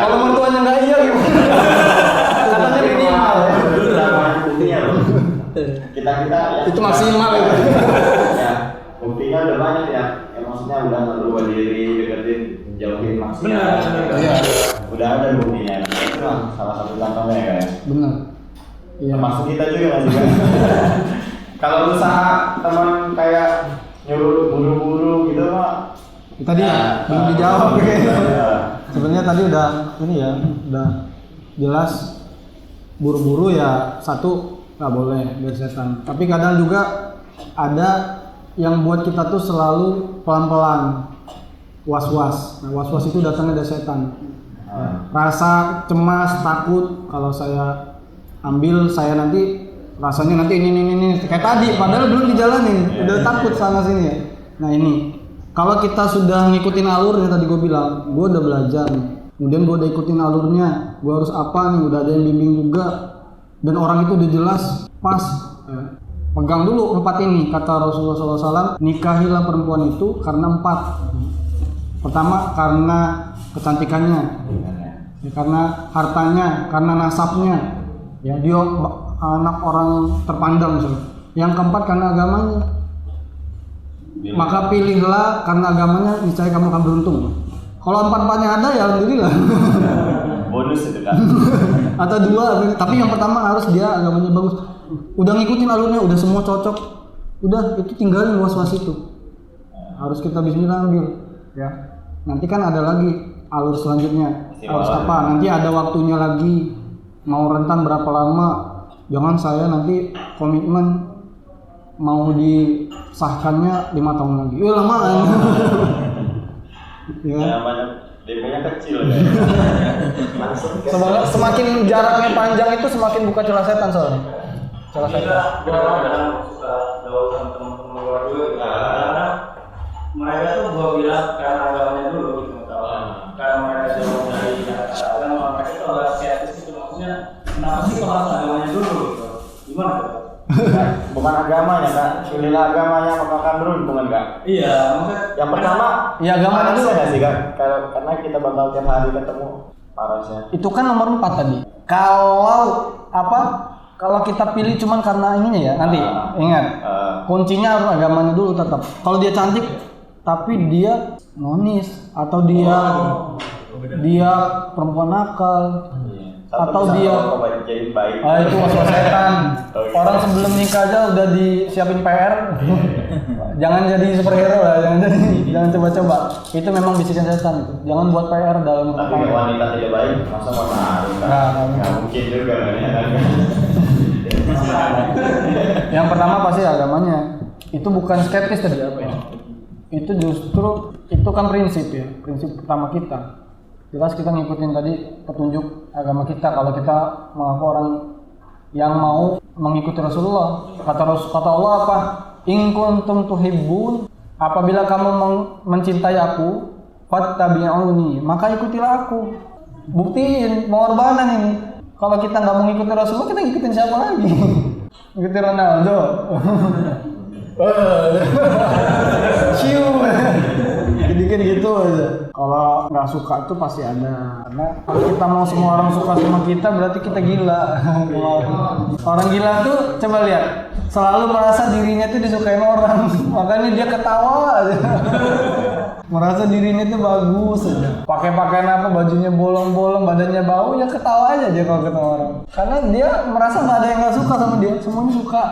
Kalau mertuanya nggak iya gimana? Katanya minimal ya. Kita Itu maksimal itu. Ya, buktinya udah banyak ya. Maksudnya udah ngerubah diri, deketin, jauhin maksiat. Iya. Udah ada buktinya. Itu salah satu contohnya ya. Benar. Iya. Termasuk kita juga masih kan. Kalau usaha teman kayak nyuruh buru-buru gitu mah. Tadi belum dijawab kayaknya. Sebenarnya tadi udah ini ya, udah jelas buru-buru ya satu nggak boleh biar setan. Tapi kadang juga ada yang buat kita tuh selalu pelan-pelan, was-was. Nah, was-was itu datangnya dari setan. Rasa cemas, takut kalau saya ambil saya nanti rasanya nanti ini kayak tadi padahal belum dijalanin udah takut sana sini ya. Nah ini kalau kita sudah ngikutin alurnya tadi gue bilang gue udah belajar nih kemudian gue udah ikutin alurnya gue harus apa nih udah ada yang bimbing juga dan orang itu udah jelas pas pegang dulu 4 ini kata Rasulullah SAW nikahilah perempuan itu karena 4 pertama karena kecantikannya ya, karena hartanya karena nasabnya ya dia anak orang terpandang misalnya. Yang keempat karena agamanya. Maka pilihlah karena agamanya niscaya kamu akan beruntung. Kalau 4-4-nya ada ya alhamdulillah. Bonus itu kan. Atau 2, tapi yang pertama harus dia agamanya bagus. Udah ngikutin alurnya, udah semua cocok. Udah itu tinggalin was-was itu. Harus kita bismillah ambil ya. Nanti kan ada lagi alur selanjutnya. Harus apa? Nanti ada waktunya lagi. Mau rentan berapa lama? Jangan saya nanti komitmen mau disahkannya 5 tahun lagi. Lamaan. Ya. DP-nya kecil ya. Semakin jaraknya panjang itu semakin buka celah setan soalnya. Celah setan. Gue kadang suka gaul sama teman-teman luar juga gitu. Karena mereka tuh gue bilang karena agamanya dulu gitu tahu. Karena mereka jauh dari agama mereka tuh agak skeptis gitu maksudnya. Kenapa sih kalau harus agamanya dulu gitu? Gimana tuh? Bukan agamanya kan, pilihlah agamanya maka akan beruntung kan? Iya, maksudnya Yang pertama, Iya agamanya dulu nggak sih kan? Karena kita bakal tiap hari ketemu parasnya. Itu kan nomor 4 tadi. Kalau kalau kita pilih cuman karena ininya ya, nanti ingat kuncinya harus agamanya dulu tetap. Kalau dia cantik tapi dia nonis atau dia perempuan nakal atau dia jadi baik. Itu was-was setan. Orang sebelum nikah aja udah disiapin PR. Jangan jadi superhero lah, jangan coba-coba. Itu memang bisikan setan itu. Jangan buat PR dalam Tapi kalau wanita tidak baik, masa mau taruh kan? Nggak mungkin juga kan? Yang pertama pasti agamanya. Itu bukan skeptis tadi apa ya? Itu justru itu kan prinsip ya, prinsip pertama kita. Jelas kita ngikutin tadi petunjuk agama kita. Kalau kita mengaku orang yang mau mengikuti Rasulullah, kata Allah apa? In kuntum tuhibbun, apabila kamu mencintai aku, fattabi'uni, maka ikutilah aku. Buktiin pengorbanan ini. Kalau kita nggak mau ngikutin Rasulullah, kita ngikutin siapa lagi? Ngikutin Ronaldo. Ciu. Dikit gitu aja. Kalau nggak suka itu pasti ada. Karena kalau kita mau semua orang suka sama kita, berarti kita gila. Orang gila tuh coba lihat, selalu merasa dirinya tuh disukain orang. Makanya dia ketawa aja. Merasa dirinya tuh bagus aja. Pakai pakaian apa, bajunya bolong-bolong, badannya bau, ya ketawa aja dia kalau ketemu orang. Karena dia merasa nggak ada yang nggak suka sama dia, semuanya suka.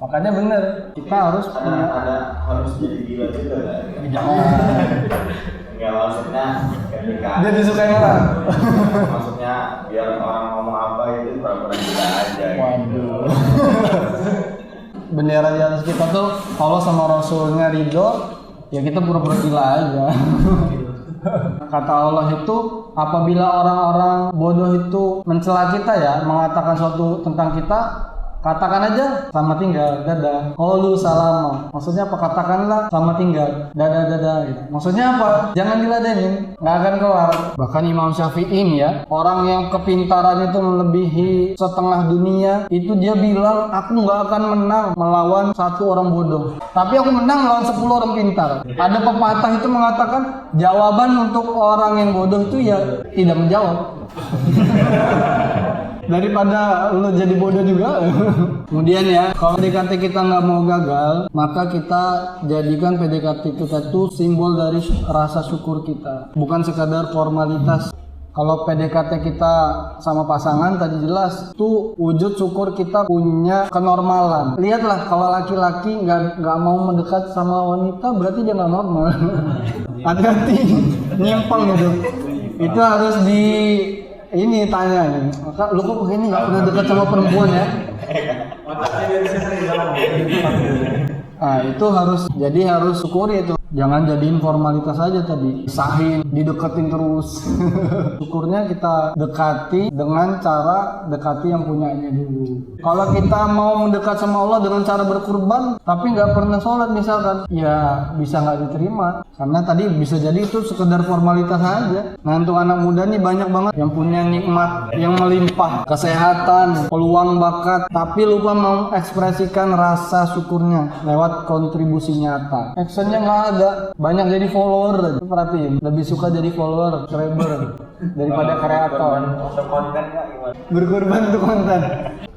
Makanya bener, kita harus harus jadi gila juga kan? Enggak, maksudnya ketika dia disukain orang. Maksudnya biar orang ngomong apa itu pura-pura gila aja. Waduh. Bendera di atas kita tuh Allah sama Rasulnya ridho, ya kita pura-pura gila aja. Kata Allah itu, apabila orang-orang bodoh itu mencela kita ya, mengatakan sesuatu tentang kita, katakan aja selamat tinggal, dadah. Qaulu salama. Maksudnya apa? Katakanlah selamat tinggal, dadah gitu. Maksudnya apa? Jangan diladenin, nggak akan kelar. Bahkan Imam Syafi'i ya, orang yang kepintaran itu melebihi setengah dunia, itu dia bilang, aku nggak akan menang melawan satu orang bodoh, tapi aku menang melawan 10 orang pintar. Ada pepatah itu mengatakan, jawaban untuk orang yang bodoh itu ya tidak menjawab. Daripada lo jadi bodoh juga. Kemudian ya, kalau PDKT kita nggak mau gagal, maka kita jadikan PDKT kita itu simbol dari rasa syukur kita, bukan sekadar formalitas. Kalau PDKT kita sama pasangan tadi jelas tuh wujud syukur kita punya kenormalan. Lihatlah kalau laki-laki nggak mau mendekat sama wanita, berarti dia nggak normal. Hati-hati, nyimpang gitu. Itu harus ini tanya nih, maka lu kok ini nggak pernah dekat sama perempuan ya? Nah itu harus syukuri itu. Jangan jadiin formalitas aja tadi, sahin, dideketin terus. Syukurnya kita dekati dengan cara dekati yang punyanya dulu. Kalau kita mau mendekat sama Allah dengan cara berkurban, tapi nggak pernah sholat misalkan, ya bisa nggak diterima. Karena tadi bisa jadi itu sekedar formalitas aja. Nah untuk anak muda nih banyak banget yang punya nikmat yang melimpah, kesehatan, peluang bakat, tapi lupa mengekspresikan rasa syukurnya lewat kontribusi nyata. Actionnya nggak ada. Banyak jadi follower aja. Perhatiin, lebih suka jadi follower, subscriber daripada kreator. Berkorban untuk konten.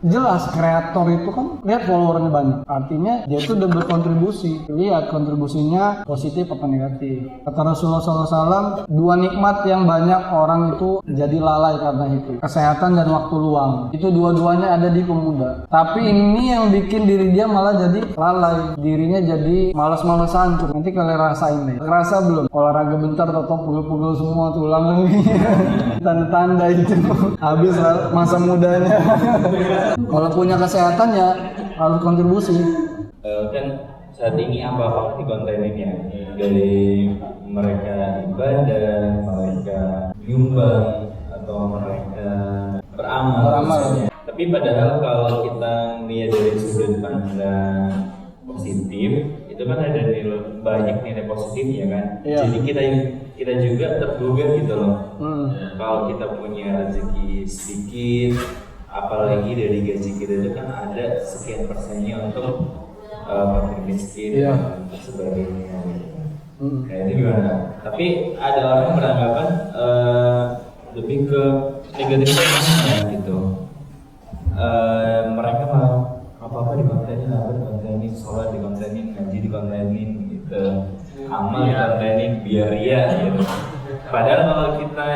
Jelas kreator itu kan lihat followernya banyak. Artinya dia itu udah berkontribusi. Lihat kontribusinya positif apa negatif. Kata Rasulullah SAW, 2 nikmat yang banyak orang itu jadi lalai karena itu. Kesehatan dan waktu luang. Itu dua-duanya ada di pemuda. Tapi ini yang bikin diri dia malah jadi lalai. Dirinya jadi malas-malasan tuh. Nanti kalian rasain deh. Ngerasa belum? Olahraga bentar atau pegel-pegel semua tulang lagi. Tanda-tanda itu. Habis masa mudanya. Kalau punya kesehatan ya harus kontribusi. Kan saat ini apa di konten ini ya, dari mereka ibadah, mereka nyumbang atau mereka beramal. Tapi padahal kalau kita lihat dari sudut pandang positif, itu kan ada banyak nilai positifnya kan. Iya. Jadi kita juga tergugah gitu loh. Kalau kita punya rezeki sedikit, apalagi dari gaji kita itu kan ada sekian persennya untuk fakir miskin dan sebagainya. Nah itu gimana? Tapi ada orang yang beranggapan lebih ke negatifnya gitu. mereka mau apa dikontenin, apa dikontenin, sholat dikontenin, ngaji dikontenin gitu, amal dikontenin biar ria gitu. Padahal kalau kita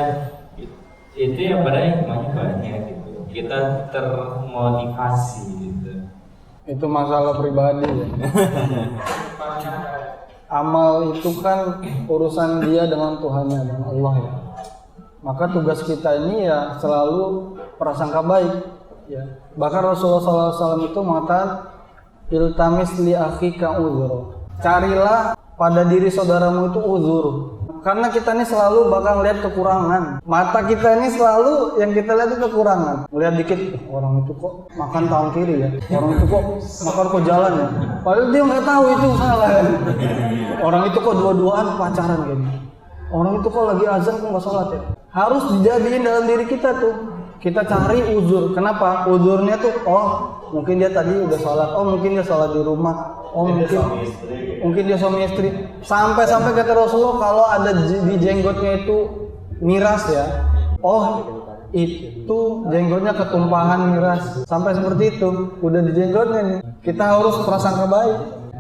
itu ya pada hikmahnya banyak gitu, kita termotivasi gitu. Itu masalah pribadi ya. Amal itu kan urusan dia dengan Tuhannya, dengan Allah ya. Maka tugas kita ini ya selalu prasangka baik ya. Bahkan Rasulullah SAW itu mengatakan iltamis li akhika uzur. Carilah pada diri saudaramu itu uzur. Karena kita ini selalu bakal lihat kekurangan. Mata kita ini selalu yang kita lihat itu kekurangan. Lihat dikit, orang itu kok makan tangan kiri ya. Orang itu kok makan kok jalan ya. Padahal dia nggak tahu itu salah ya. Orang itu kok dua-duaan pacaran gini. Orang itu kok lagi azan kok nggak sholat ya. Harus dijadiin dalam diri kita tuh. Kita cari uzur. Kenapa? Uzurnya tuh, oh mungkin dia tadi udah sholat. Oh mungkin dia sholat di rumah. Oh mungkin dia suami istri. Sampai-sampai kata Rasulullah kalau ada di jenggotnya itu miras ya. Oh itu jenggotnya ketumpahan miras. Sampai seperti itu. Udah di jenggotnya nih. Kita harus prasangka baik.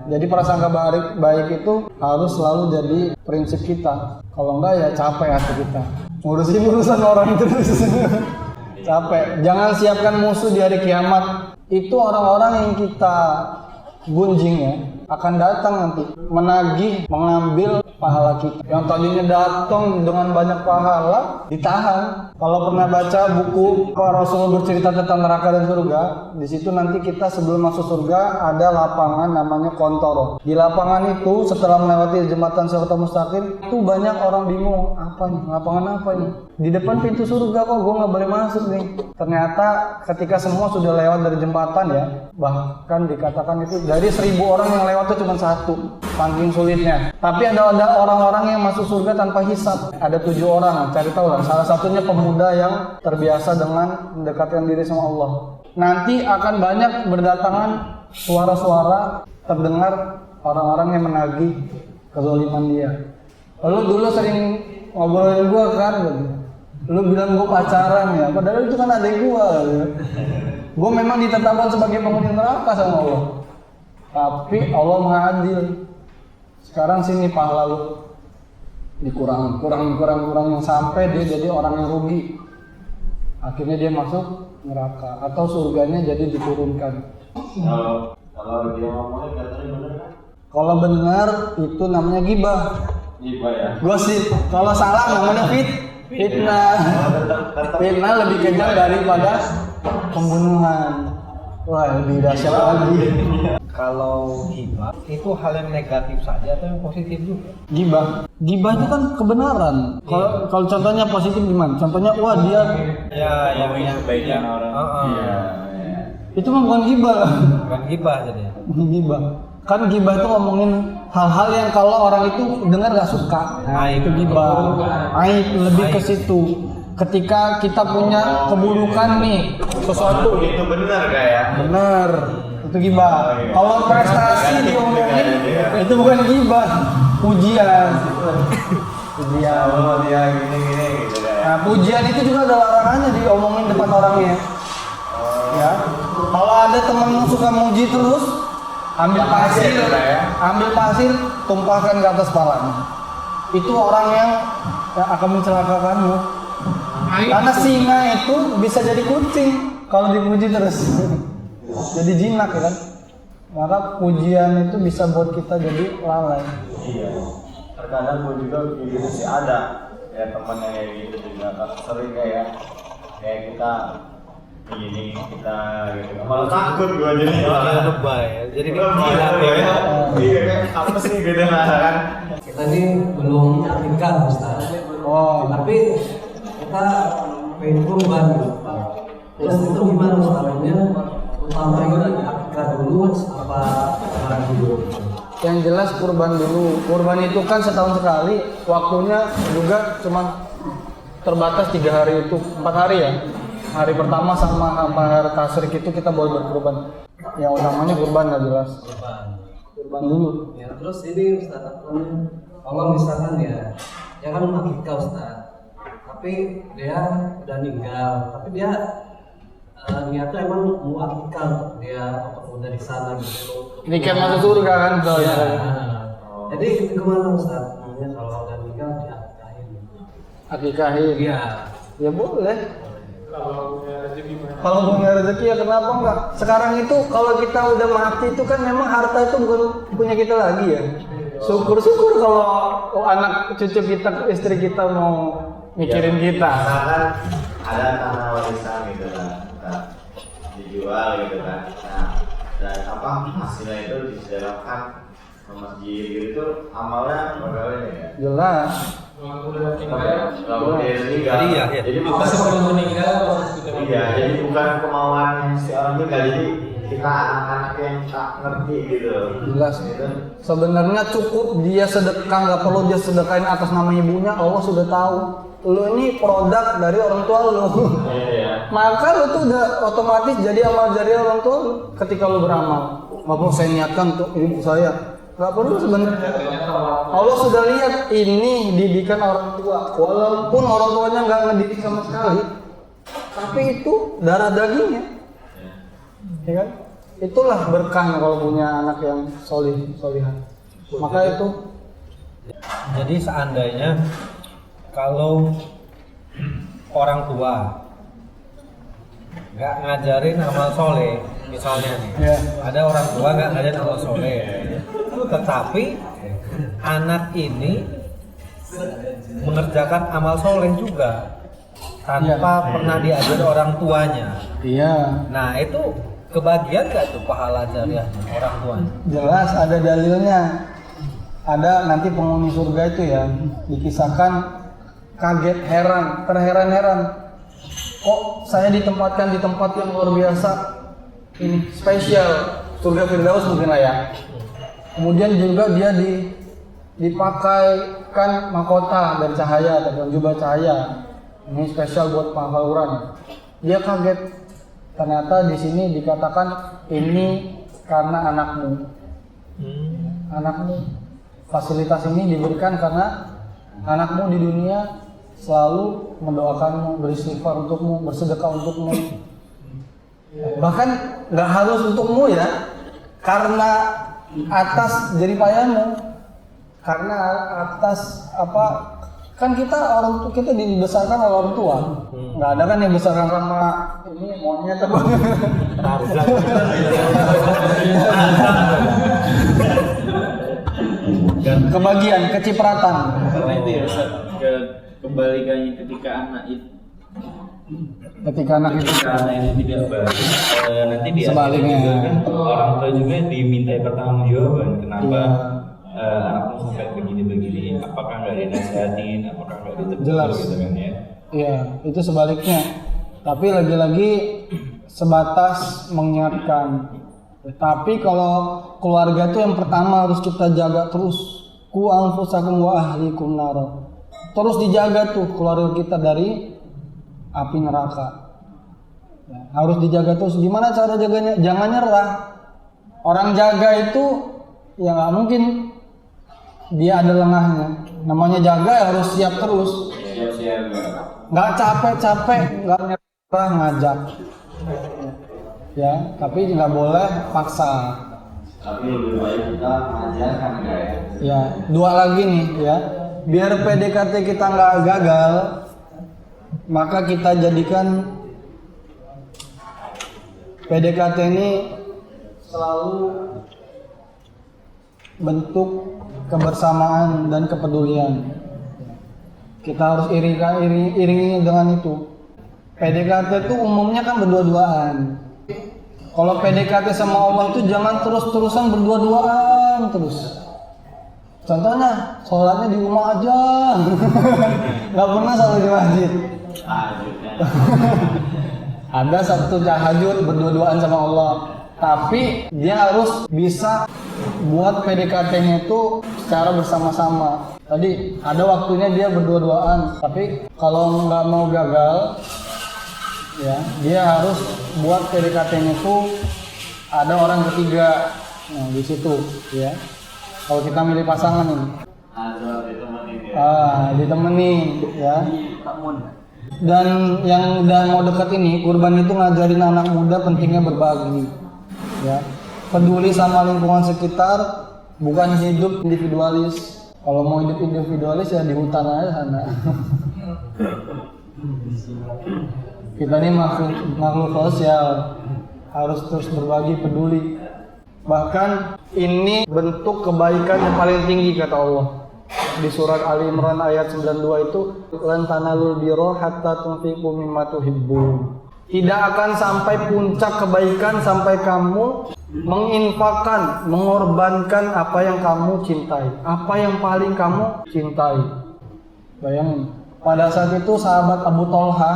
Jadi prasangka baik itu harus selalu jadi prinsip kita. Kalau enggak ya capek hati kita. Ngurusin urusan orang terus. Capek. Jangan siapkan musuh di hari kiamat. Itu orang-orang yang kita gunjing ya akan datang nanti menagih, mengambil pahala kita. Yang tadinya datang dengan banyak pahala ditahan. Kalau pernah baca buku Rasul bercerita tentang neraka dan surga, di situ nanti kita sebelum masuk surga ada lapangan namanya Qontoroh. Di lapangan itu setelah melewati jembatan Siratal Mustaqim itu banyak orang bingung, apa nih? Lapangan apa nih? Di depan pintu surga kok gue nggak boleh masuk nih. Ternyata ketika semua sudah lewat dari jembatan ya, bahkan dikatakan itu dari 1000 orang yang lewat itu cuma satu, saking sulitnya. Tapi ada orang-orang yang masuk surga tanpa hisab. Ada 7 orang, cari tahu lah. Salah satunya pemuda yang terbiasa dengan mendekatkan diri sama Allah. Nanti akan banyak berdatangan suara-suara terdengar orang-orang yang menagih kezaliman dia. Lalu dulu sering ngobrolin gua kan, lu bilang gua pacaran ya, padahal itu kan adik gua. Gua memang ditetapkan sebagai penghuni neraka sama Allah. Tapi Allah Maha Adil. Sekarang sini pahala lu dikurang sampai dia jadi orang yang rugi. Akhirnya dia masuk neraka atau surganya jadi diturunkan. Kalau dia ngomongnya katanya benar kan? Kalau benar itu namanya gibah. Gibah ya. Gosip. Kalau salah namanya fitnah. Fitnah lebih kejam daripada pembunuhan. Wah, lebih dahsyat lagi. Kalau ghibah itu hal yang negatif saja atau yang positif juga? Gibah itu kan kebenaran. Kalau contohnya positif gimana? Contohnya wah dia Ya, yang kebaikan orang. Iya. itu mah bukan gibah. bukan ghibah jadi. Gibah. Kan gibah itu ngomongin hal-hal yang kalau orang itu dengar gak suka. Nah, itu gibah. Aib lebih ke situ. Ketika kita punya keburukan nih sesuatu Itu benar kayak. bener itu gibah. Kalau prestasi diomongin itu bukan gibah, pujian. Pujian. Oh dia gini gitu kayak. Nah, pujian itu juga ada larangannya diomongin depan orangnya. Ya. Kalau ada temenmu suka muji terus, ambil pasir, tumpahkan ke atas kepalanya. Itu orang yang akan mencelakakanmu. Karena singa itu bisa jadi kucing kalau dipuji terus. Jadi jinak ya kan. Maka pujian itu bisa buat kita jadi lalai. Iya. Terkadang gue juga gitu sih ada ya teman yang kayak gitu juga sering kayak kita ini kita gitu. Malah takut gue jadi lebay ya. Jadi gila ya. Iya kayak apa sih gitu kan. Kita ini belum nikah Ustaz. Oh, Tapi kita pengen kurban gitu. Terus itu gimana Ustaznya? Utamanya akikah dulu apa kurban dulu? yang jelas kurban dulu. Kurban itu kan setahun sekali, waktunya juga cuma terbatas 3 hari itu, 4 hari ya. Hari pertama sama hari tasyrik itu kita boleh berkurban. Yang utamanya kurban nggak jelas. Kurban dulu. Ya terus ini Ustaz, kalau misalkan ya kan akikah Ustaz, tapi dia udah meninggal, tapi dia niatnya emang mau akikah dia ataupun dari sana gitu. Tiket masuk surga kan tuh. Ya. Jadi gimana Ustaz? Namanya kalau ada nikah diakikahin. Akikahin. Iya. Ya boleh. Kalau punya rezeki banyak. Kalau punya rezeki ya kenapa enggak? Sekarang itu kalau kita udah mati itu kan memang harta itu bukan punya kita lagi ya. Syukur-syukur kalau anak cucu kita, istri kita mau mikirin kita. Misalkan ada tanah warisan gitu kan, kita dijual gitu kan. Nah, dan apa hasilnya itu disedekahkan ke masjid gitu, amalnya bagaimana ya? Jelas. Kalau udah tinggal, Kalau dia meninggal, Iya. jadi pas bukan sebelum meninggal proses kita iya, jadi bukan kemauan si orang meninggal, jadi kita anak-anak yang tak ngerti gitu. Jelas. Gitu. Sebenarnya cukup dia sedekah, nggak perlu dia sedekahin atas nama ibunya. Allah sudah tahu. Lu ini produk dari orang tua lu. Iya. Maka lu tuh udah otomatis jadi amal jariah orang tua lu ketika lu beramal. Nggak perlu saya niatkan untuk ibu saya. Nggak perlu sebenarnya. Allah sudah lihat ini didikan orang tua. Walaupun orang tuanya nggak ngedidik sama sekali, tapi itu darah dagingnya. Ya kan? Itulah berkahnya kalau punya anak yang solihah. Maka itu Jadi seandainya kalau orang tua nggak ngajarin amal soleh, misalnya nih, ya. ada orang tua nggak ngajarin amal soleh, tetapi anak ini mengerjakan amal soleh juga tanpa pernah diajar orang tuanya. Iya. Nah itu kebagian nggak tuh pahala jariahnya orang tuanya? Jelas ada dalilnya. Ada nanti penghuni surga itu ya dikisahkan kaget, heran, terheran-heran. Kok saya ditempatkan di tempat yang luar biasa, ini spesial, surga Firdaus mungkin lah ya. Kemudian juga dia dipakaikan mahkota dan cahaya atau jubah cahaya. Ini spesial buat penghafal Quran. Dia kaget. Ternyata di sini dikatakan ini karena anakmu. Anakmu. Fasilitas ini diberikan karena anakmu di dunia selalu mendoakanmu, beristighfar untukmu, bersedekah untukmu. Bahkan nggak harus untukmu ya, karena atas jeripayahmu, karena atas apa? Kan kita kita dibesarkan oleh orang tua, nggak ada kan yang besarkan sama ini monyet apa? Kebagian, kecipratan. Karena itu ya Ustaz, kebalikannya ketika anak itu Ketika anak itu tidak baik, nanti di Sebaliknya. juga kan orang tua juga dimintai pertanggungjawaban kenapa anakmu sampai begini-begini, apakah nggak dinasihatin, apakah nggak ditegur Jelas. gitu kan ya. Iya, itu sebaliknya. Tapi lagi-lagi sebatas mengingatkan. Tapi kalau keluarga itu yang pertama harus kita jaga terus. Ku anfusakum wa ahlikum nar. Terus dijaga tuh keluarga kita dari api neraka. Ya, harus dijaga terus. Gimana cara jaganya? Jangan nyerah. Orang jaga itu ya nggak mungkin dia ada lengahnya. Namanya jaga ya harus siap terus. Siap-siap. Nggak capek-capek, nggak nyerah, ngajak. Ya, tapi nggak boleh paksa. Tapi lebih baik kita mengajarkan kayak. Ya, dua lagi nih ya. Biar PDKT kita nggak gagal, maka kita jadikan PDKT ini selalu bentuk kebersamaan dan kepedulian. Kita harus iringi dengan itu. PDKT itu umumnya kan berdua-duaan. Kalau PDKT sama Allah itu jangan terus-terusan berdua-duaan terus. Contohnya, sholatnya di rumah aja, nggak pernah sholat di masjid. Ada satu tahajud berdua-duaan sama Allah, tapi dia harus bisa buat PDKT-nya itu secara bersama-sama. Tadi ada waktunya dia berdua-duaan, tapi kalau nggak mau gagal, ya dia harus buat PDKT-nya itu ada orang ketiga. Nah di situ, ya. Kalau kita milih pasangan ini, Ada ditemenin ya. ditemenin, ya. Dan yang udah mau dekat ini, kurban itu ngajarin anak muda pentingnya berbagi, ya. Peduli sama lingkungan sekitar, bukan hidup individualis. Kalau mau hidup individualis ya di hutan aja sana. Kita ini makhluk sosial, harus terus berbagi, peduli. Bahkan ini bentuk kebaikan yang paling tinggi kata Allah. Di surat Ali Imran ayat 92 itu, lan tanalul birra hatta tunfiqu mimma tuhibbun. Tidak akan sampai puncak kebaikan sampai kamu menginfakkan, mengorbankan apa yang kamu cintai, apa yang paling kamu cintai. Bayangin, pada saat itu sahabat Abu Thalha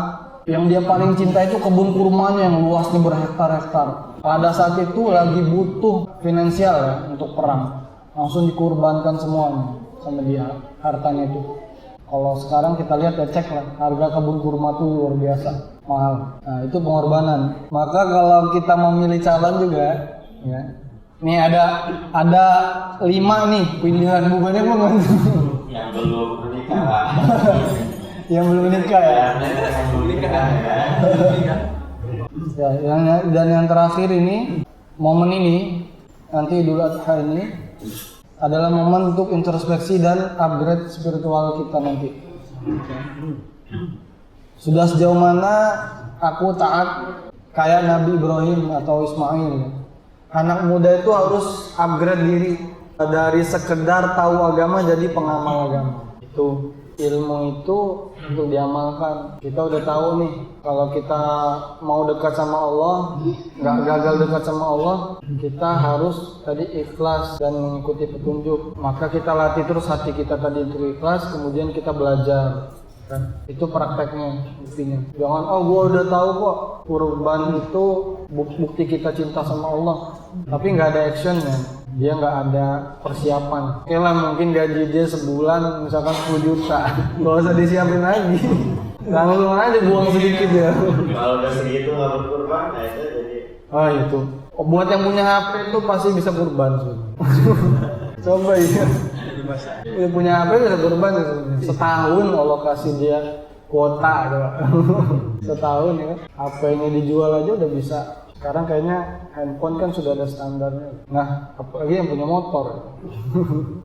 yang dia paling cinta itu kebun kurmanya yang luasnya berhektar-hektar. Pada saat itu lagi butuh finansial ya untuk perang, langsung dikurbankan semuanya sama dia, hartanya itu. Kalau sekarang kita lihat ya, cek lah, harga kebun kurma tuh luar biasa mahal. Nah itu pengorbanan. Maka kalau kita memilih calon juga, ya, nih ada 5 nih pilihan, bukannya belum yang belum menikah. Yang belum menikah ya. Yang belum menikah. Ya, dan yang terakhir ini, momen ini nanti Idul Adha ini adalah momen untuk introspeksi dan upgrade spiritual kita nanti. Sudah sejauh mana aku taat kayak Nabi Ibrahim atau Ismail. Anak muda itu harus upgrade diri dari sekedar tahu agama jadi pengamal agama. Itu ilmu itu untuk diamalkan. Kita udah tahu nih, kalau kita mau dekat sama Allah, nggak gagal dekat sama Allah, kita harus tadi ikhlas dan mengikuti petunjuk. Maka kita latih terus hati kita tadi untuk ikhlas, kemudian kita belajar. Kan? Itu prakteknya, buktinya. Jangan, oh gua udah tahu kok kurban itu bukti kita cinta sama Allah, tapi nggak ada actionnya. Dia nggak ada persiapan. Oke lah, mungkin gaji dia sebulan misalkan 10 juta, nggak usah disiapin lagi, langsung aja buang sedikit ya. Kalau udah segitu nggak berkurban, nah itu jadi. Ah itu. Buat yang punya HP itu pasti bisa kurban. Coba ya. Udah punya HP bisa kurban setahun Allah kasih dia kuota gitu. Setahun ya. HP-nya dijual aja udah bisa. Sekarang kayaknya handphone kan sudah ada standarnya. Nah, apalagi yang punya motor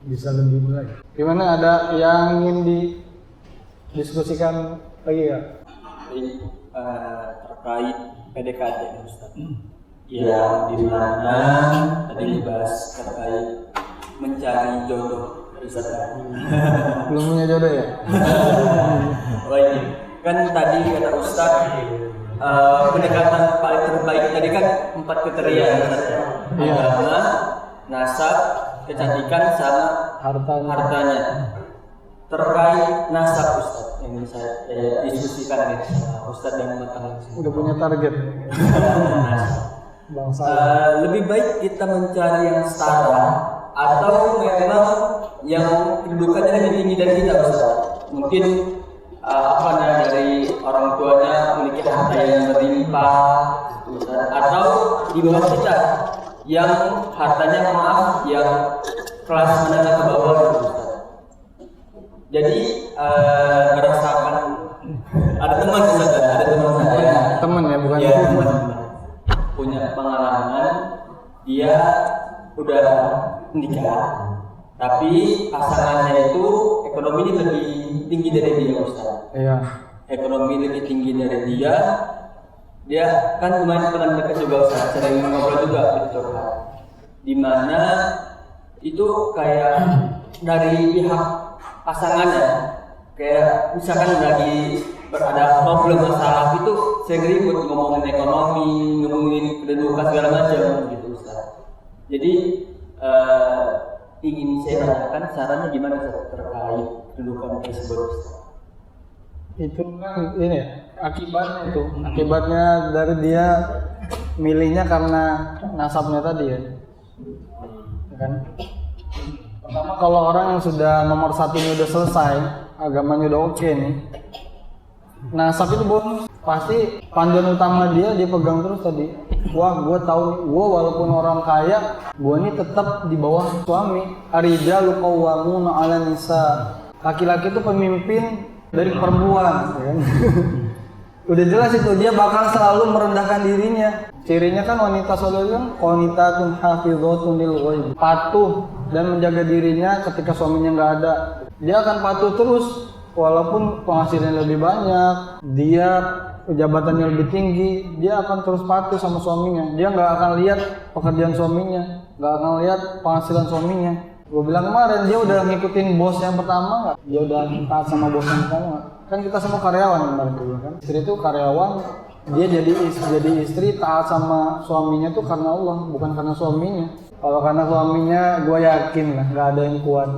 bisa lebih lagi. Gimana, ada yang ingin didiskusikan lagi ya? Terkait PDKT Ustaz. Ya, di mana tadi dibahas terkait mencari jodoh Ustaz. Belum punya jodoh ya? Baik. Kan tadi kata Ustaz, pendekatan paling terbaik tadi kan 4 kriteria Ustaz. Agama, nasab, kecantikan, sama hartanya. Terkait nasab Ustaz yang saya diskusikan nih Ustaz yang matang. Udah punya target. Bangsa. Lebih baik kita mencari yang setara atau memang yang kedudukannya lebih tinggi dari kita Ustaz. Mungkin dari orang tuanya memiliki harta yang berlimpah Ustaz, atau di bawah kita yang hartanya yang kelas menengah ke bawah Ustaz. Jadi merasakan ada teman Ustaz, ada teman saya. Teman ya, bukan ya, teman. Punya pengalaman, dia udah menikah, tapi pasangannya itu ekonominya lebih tinggi dari dia Ustaz. Iya. Ekonomi lebih tinggi dari dia kan lumayan teman dekat juga Ustaz, sering ngobrol juga gitu. Dimana itu kayak dari pihak pasangannya, kayak misalkan lagi ada problem masalah itu sering ribut, ngomongin ekonomi, ngomongin kedudukan segala macam gitu Ustaz. Jadi ingin saya tanyakan caranya gimana Ustaz terkait kedudukan tersebut Ustaz? Itu kan ini ya, akibatnya dari dia milihnya karena nasabnya tadi ya, kan? Pertama, kalau orang yang sudah nomor 1-nya udah selesai, agamanya udah oke nih, nasab itu bonus. Pasti panduan utama dia pegang terus tadi. Wah, gue tahu nih, gue walaupun orang kaya, gue ini tetap di bawah suami. Ar-rijalu qawwamuna 'alan nisa. Laki-laki itu pemimpin dari perempuan, ya kan? Udah jelas itu dia bakal selalu merendahkan dirinya. Cirinya kan wanita soleh kan qanitatun hafizatun lil ghaib. Patuh dan menjaga dirinya ketika suaminya nggak ada. Dia akan patuh terus walaupun penghasilannya lebih banyak, dia jabatannya lebih tinggi, dia akan terus patuh sama suaminya. Dia nggak akan lihat pekerjaan suaminya, nggak akan lihat penghasilan suaminya. Gue bilang kemarin dia udah ngikutin bos yang pertama nggak? Dia udah taat sama bos yang pertama nggak? Kan kita semua karyawan kemarin juga kan. Istri itu karyawan, dia jadi istri taat sama suaminya tuh karena Allah, bukan karena suaminya. Kalau karena suaminya, gue yakin lah nggak ada yang kuat.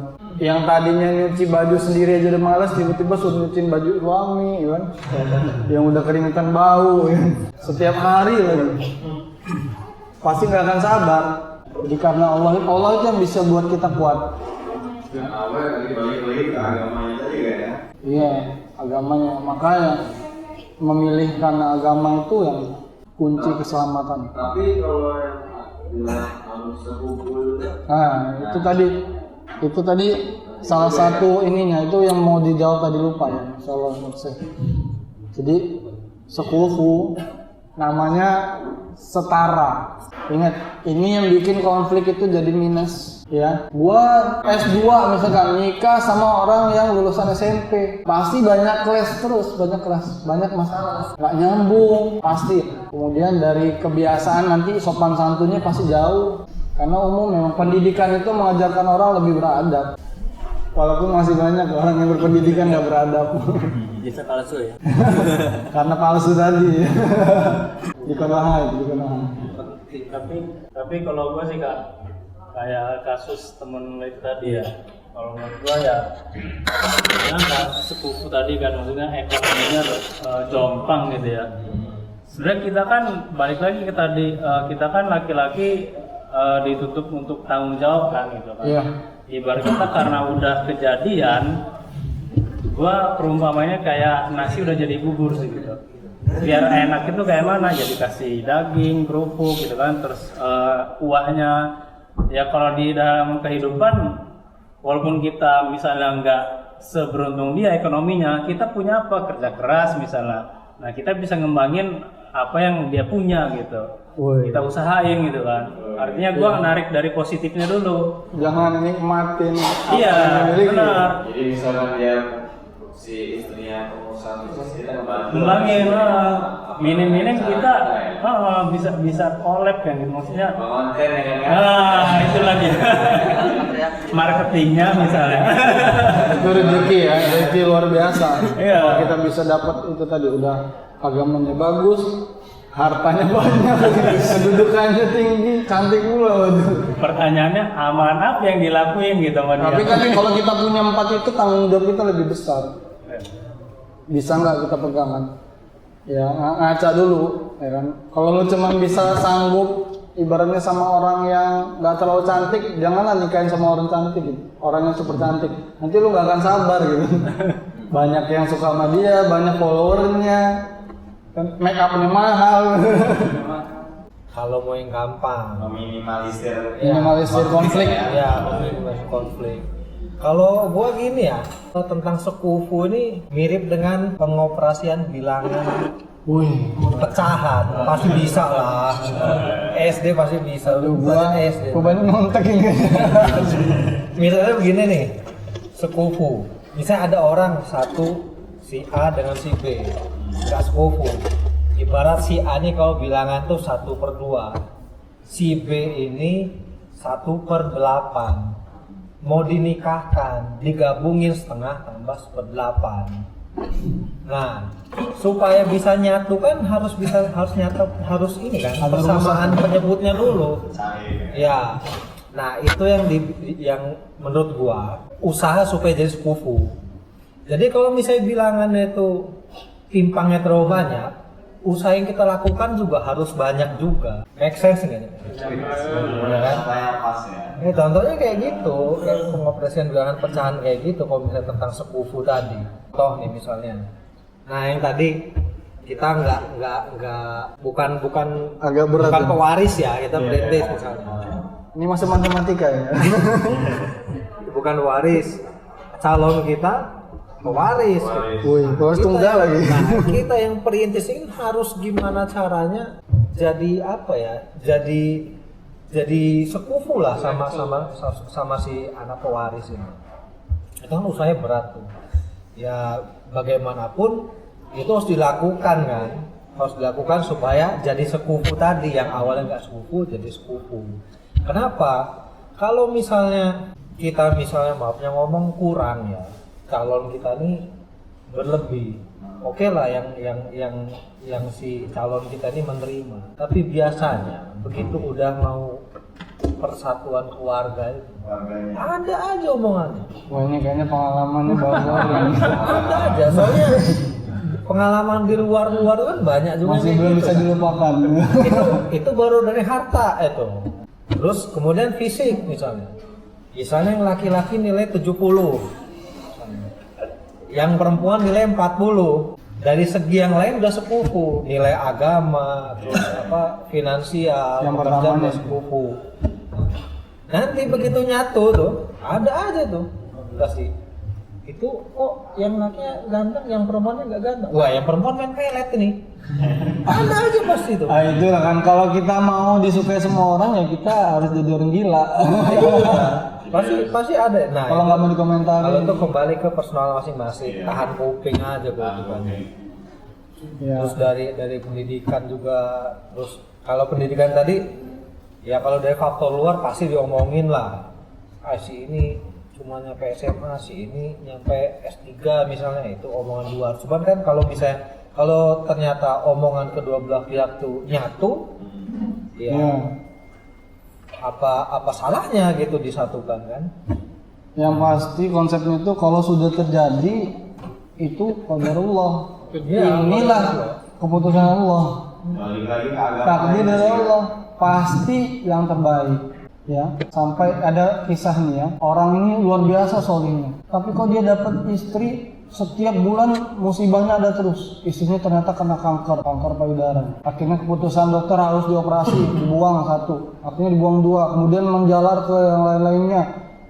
Yang tadinya nyuci baju sendiri aja udah malas, tiba-tiba suruh nyuciin baju suami, kan? Yang udah keringetan bau, kan? Setiap hari lagi. Pasti nggak akan sabar. Jadi karena Allah itu yang bisa buat kita kuat. Dan Allah lagi balik lagi ke agamanya tadi ya. Iya, agamanya. Makanya memilih karena agama itu yang kunci keselamatan. Tapi kalau yang manusia kumpul, Nah, itu tadi salah satu ininya itu yang mau dijawab tadi lupa ya, insyaallah selesai. Jadi sekufu namanya setara. Ingat, ini yang bikin konflik itu jadi minus ya. Gua S2 misalkan nikah sama orang yang lulusan SMP, pasti banyak banyak masalah, nggak nyambung pasti. Kemudian dari kebiasaan nanti sopan santunnya pasti jauh. Karena umum memang pendidikan itu mengajarkan orang lebih beradab. Walaupun masih banyak orang yang berpendidikan nggak beradab. Bisa palsu ya. Karena palsu tadi. Dikonahan. Tapi kalau gue sih Kak, kayak kasus temen lo itu tadi ya, kalau menurut gue ya nggak sepupu tadi kan, maksudnya ekonominya jomplang gitu ya. Sebenarnya kita kan balik lagi ke tadi, kita kan laki-laki ditutup untuk tanggung jawab kan gitu kan. Iya. Ibarat kita karena udah kejadian, gua perumpamanya kayak nasi udah jadi bubur sih gitu. Biar enak itu kayak mana, jadi kasih daging, kerupuk gitu kan, terus kuahnya ya kalau di dalam kehidupan walaupun kita misalnya nggak seberuntung dia ekonominya, kita punya apa, kerja keras misalnya. Nah, kita bisa ngembangin apa yang dia punya gitu. Woy. Kita usahain gitu kan. Artinya gua narik dari positifnya dulu. Jangan nikmatin apa Iya, yang dimiliki. benar. jadi misalnya dia si istrinya pengusaha bisnis, kita Ngembangin, minim-minim kita bisa collab kan gitu, maksudnya. konten ya kan. Itu lagi. Marketingnya misalnya. Itu rezeki ya, rezeki luar biasa. Iya. Kalau kita bisa dapat itu tadi udah agamanya bagus, hartanya banyak, kedudukannya tinggi, cantik pula. Pertanyaannya amalan apa yang dilakuin gitu sama dia. Tapi kan kalau kita punya 4 itu tanggung jawab kita lebih besar. Bisa nggak kita pegangan? Ya ngaca dulu, ya kan. Kalau lu cuma bisa sanggup ibaratnya sama orang yang nggak terlalu cantik, janganlah nikahin sama orang cantik gitu. Orang yang super cantik, nanti lu nggak akan sabar gitu. Banyak yang suka sama dia, banyak followernya, kan make upnya mahal. Kalau mau yang gampang, Minimalisir konflik. ya minimalisir konflik. Kalau gua gini ya, tentang sekufu ini mirip dengan pengoperasian bilangan. Wih, Pecahan pasti bisa lah. SD pasti bisa. gua SD. banyak nontek ini. Misalnya begini nih, sekufu. Misalnya ada orang satu, si A dengan si B, nggak sekufu. Ibarat si A ini kalau bilangan tuh 1/2, si B ini 1/8. Mau dinikahkan, digabungin setengah tambah 1/8. Nah, supaya bisa nyatu kan harus nyatu, harus ini kan, persamaan penyebutnya dulu. Ya. Nah, itu yang menurut gua usaha supaya jadi sekufu. Jadi kalau misalnya bilangannya itu timpangnya terlalu banyak, usaha yang kita lakukan juga harus banyak juga. Make sense nggak? Ya kan? Ini contohnya kayak gitu, kayak pengoperasian bilangan pecahan kayak gitu. Kalau misalnya tentang sekufu tadi, toh nih misalnya. Nah yang tadi kita bukan Agak berat bukan ya? pewaris ya, kita branded misalnya. Ini masih matematika ya. Bukan waris, calon kita pewaris. Wih, pewaris tunggal lagi. Nah, kita yang perintis ini harus gimana caranya jadi apa ya? Jadi sekufu lah sama si anak pewaris ini. Itu kan usahanya berat tuh. Ya bagaimanapun itu harus dilakukan kan. Harus dilakukan supaya jadi sekufu tadi, yang awalnya nggak sekufu jadi sekufu. Kenapa? Kalau misalnya kita maafnya ngomong kurang ya, calon kita nih berlebih, oke lah yang si calon kita ini menerima. Tapi biasanya begitu udah mau persatuan keluarga itu, ada aja omongannya. Wah, ini kayaknya pengalamannya baru-baru. Ada aja, soalnya pengalaman di luar kan banyak juga. Masih belum bisa dilupakan. Itu baru dari harta itu. Terus kemudian fisik misalnya yang laki-laki nilai 70, yang perempuan nilai 40. Dari segi yang lain udah sekufu, nilai agama, terus finansial, yang pekerjaan pertama udah sekufu. Nanti begitu nyatu tuh, ada aja tuh kasih. Itu kok yang lakinya ganteng, yang perempuannya nggak ganteng. Wah, yang perempuan main pelet ini. Ada aja pasti tuh. Ah, itu kan kalau kita mau disukai semua orang ya kita harus jadi orang gila. pasti ada. Nah, kalau nggak mau dikomentari. Kalau itu kembali ke personal masing-masing, tahan kuping aja kan. Ya. Terus dari pendidikan juga, terus kalau pendidikan tadi ya kalau dari faktor luar pasti diomongin lah. Si ini cuma nyampe SMA, si ini nyampe S3 misalnya, itu omongan luar. Cuman kan kalau ternyata omongan kedua belah pihak tuh nyatu, ya apa salahnya gitu disatukan kan? Yang pasti konsepnya itu kalau sudah terjadi itu qadarullah. Inilah keputusan Allah. Takdir dari Allah pasti yang terbaik. Ya, sampai ada kisah nih ya, orang ini luar biasa solihnya, tapi kok dia dapat istri setiap bulan musibahnya ada terus. Istrinya ternyata kena kanker payudara. Akhirnya keputusan dokter harus dioperasi, dibuang satu, akhirnya dibuang dua, kemudian menjalar ke yang lain-lainnya.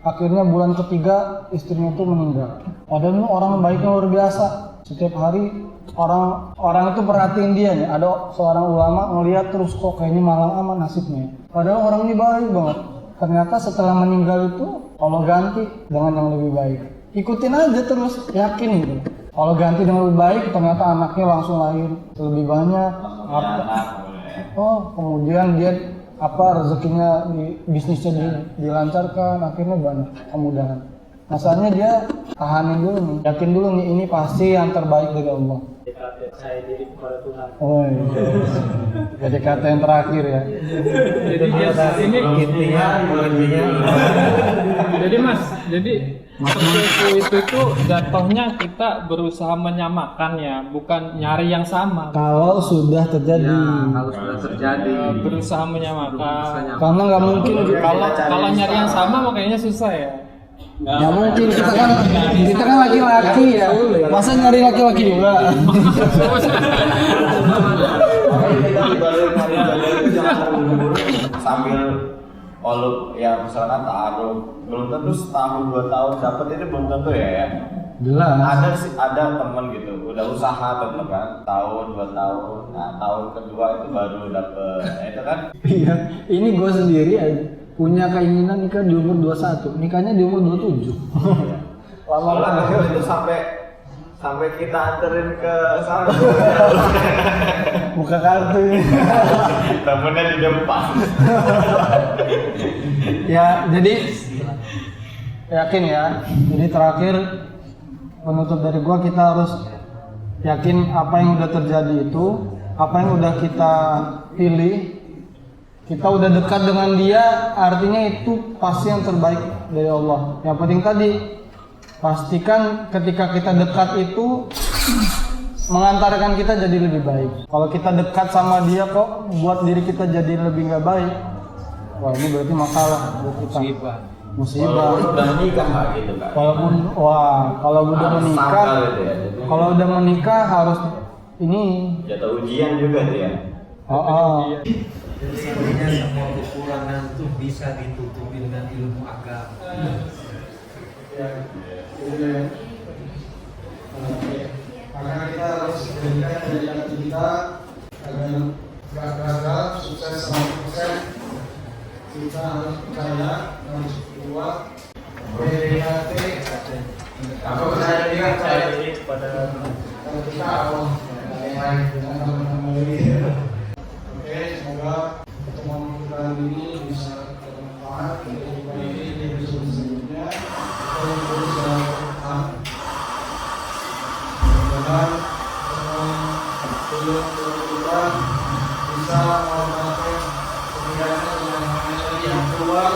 Akhirnya bulan ketiga istrinya itu meninggal. Padahal ini orang baiknya luar biasa. Setiap hari orang itu perhatiin dia nih. Ada seorang ulama ngelihat terus kok kayaknya malang aman nasibnya. Padahal orang ini baik banget. Ternyata setelah meninggal itu Allah ganti dengan yang lebih baik. Ikutin aja terus, yakin gitu. Allah ganti dengan lebih baik, ternyata anaknya langsung lahir lebih banyak. Kemudian dia rezekinya bisnisnya dilancarkan, akhirnya banyak kemudahan. Masalahnya dia tahanin dulu nih, yakin dulu nih ini pasti yang terbaik dari Allah. Saya diri kepada Tuhan. Oh iya. Jadi kata yang terakhir ya. Jadi ini intinya. Jadi Mas, sekufu itu tuh jatuhnya kita berusaha menyamakan ya, bukan nyari yang sama. Kalau sudah terjadi. Kalau sudah terjadi Berusaha menyamakan. Karena nggak mungkin Kalau nyari yang sama makanya susah ya. nggak mungkin kita kan laki-laki ya. Masa nyari laki-laki juga. Sambil kalau ya misalkan taruh belum tentu setahun 2 tahun dapat itu belum tentu ya. Jelas. Ada temen gitu udah usaha tetap kan tahun 2 tahun, nah tahun kedua itu baru dapet. Nah, itu kan Iya. Ini gue sendiri aja punya keinginan nikah di umur 21, nikahnya di umur 27. lama banget itu sampai kita anterin ke sana. Buka kartu. Temennya di depan. Ya, jadi yakin ya. Jadi terakhir penutup dari gua, kita harus yakin apa yang udah terjadi itu, apa yang udah kita pilih, kita udah dekat dengan dia, artinya itu pasti yang terbaik dari Allah. Yang penting tadi pastikan ketika kita dekat itu mengantarkan kita jadi lebih baik. Kalau kita dekat sama dia kok buat diri kita jadi lebih nggak baik, wah ini berarti masalah buat kita. Musibah. Walaupun udah menikah nggak gitu kan? Kalau udah menikah, Gitu ya. kalau udah menikah harus ini. Jatuh ujian juga tuh ya. Jadi sebenarnya semua kekurangan itu bisa ditutupi dengan ilmu agama. Maka kita harus jadikan dedikasi kita agar gak gagal, sukses 100%. Kita harus percaya, harus kuat. PDKT. Apa percaya diri? Percaya diri kepada kalau kita Allah. Oke, semoga pertemuan kita ini bisa bermanfaat untuk kita ini di episode selanjutnya. Kita bisa bertahan. Mudah-mudahan sebelum kita bisa melakukan kegiatan yang keluar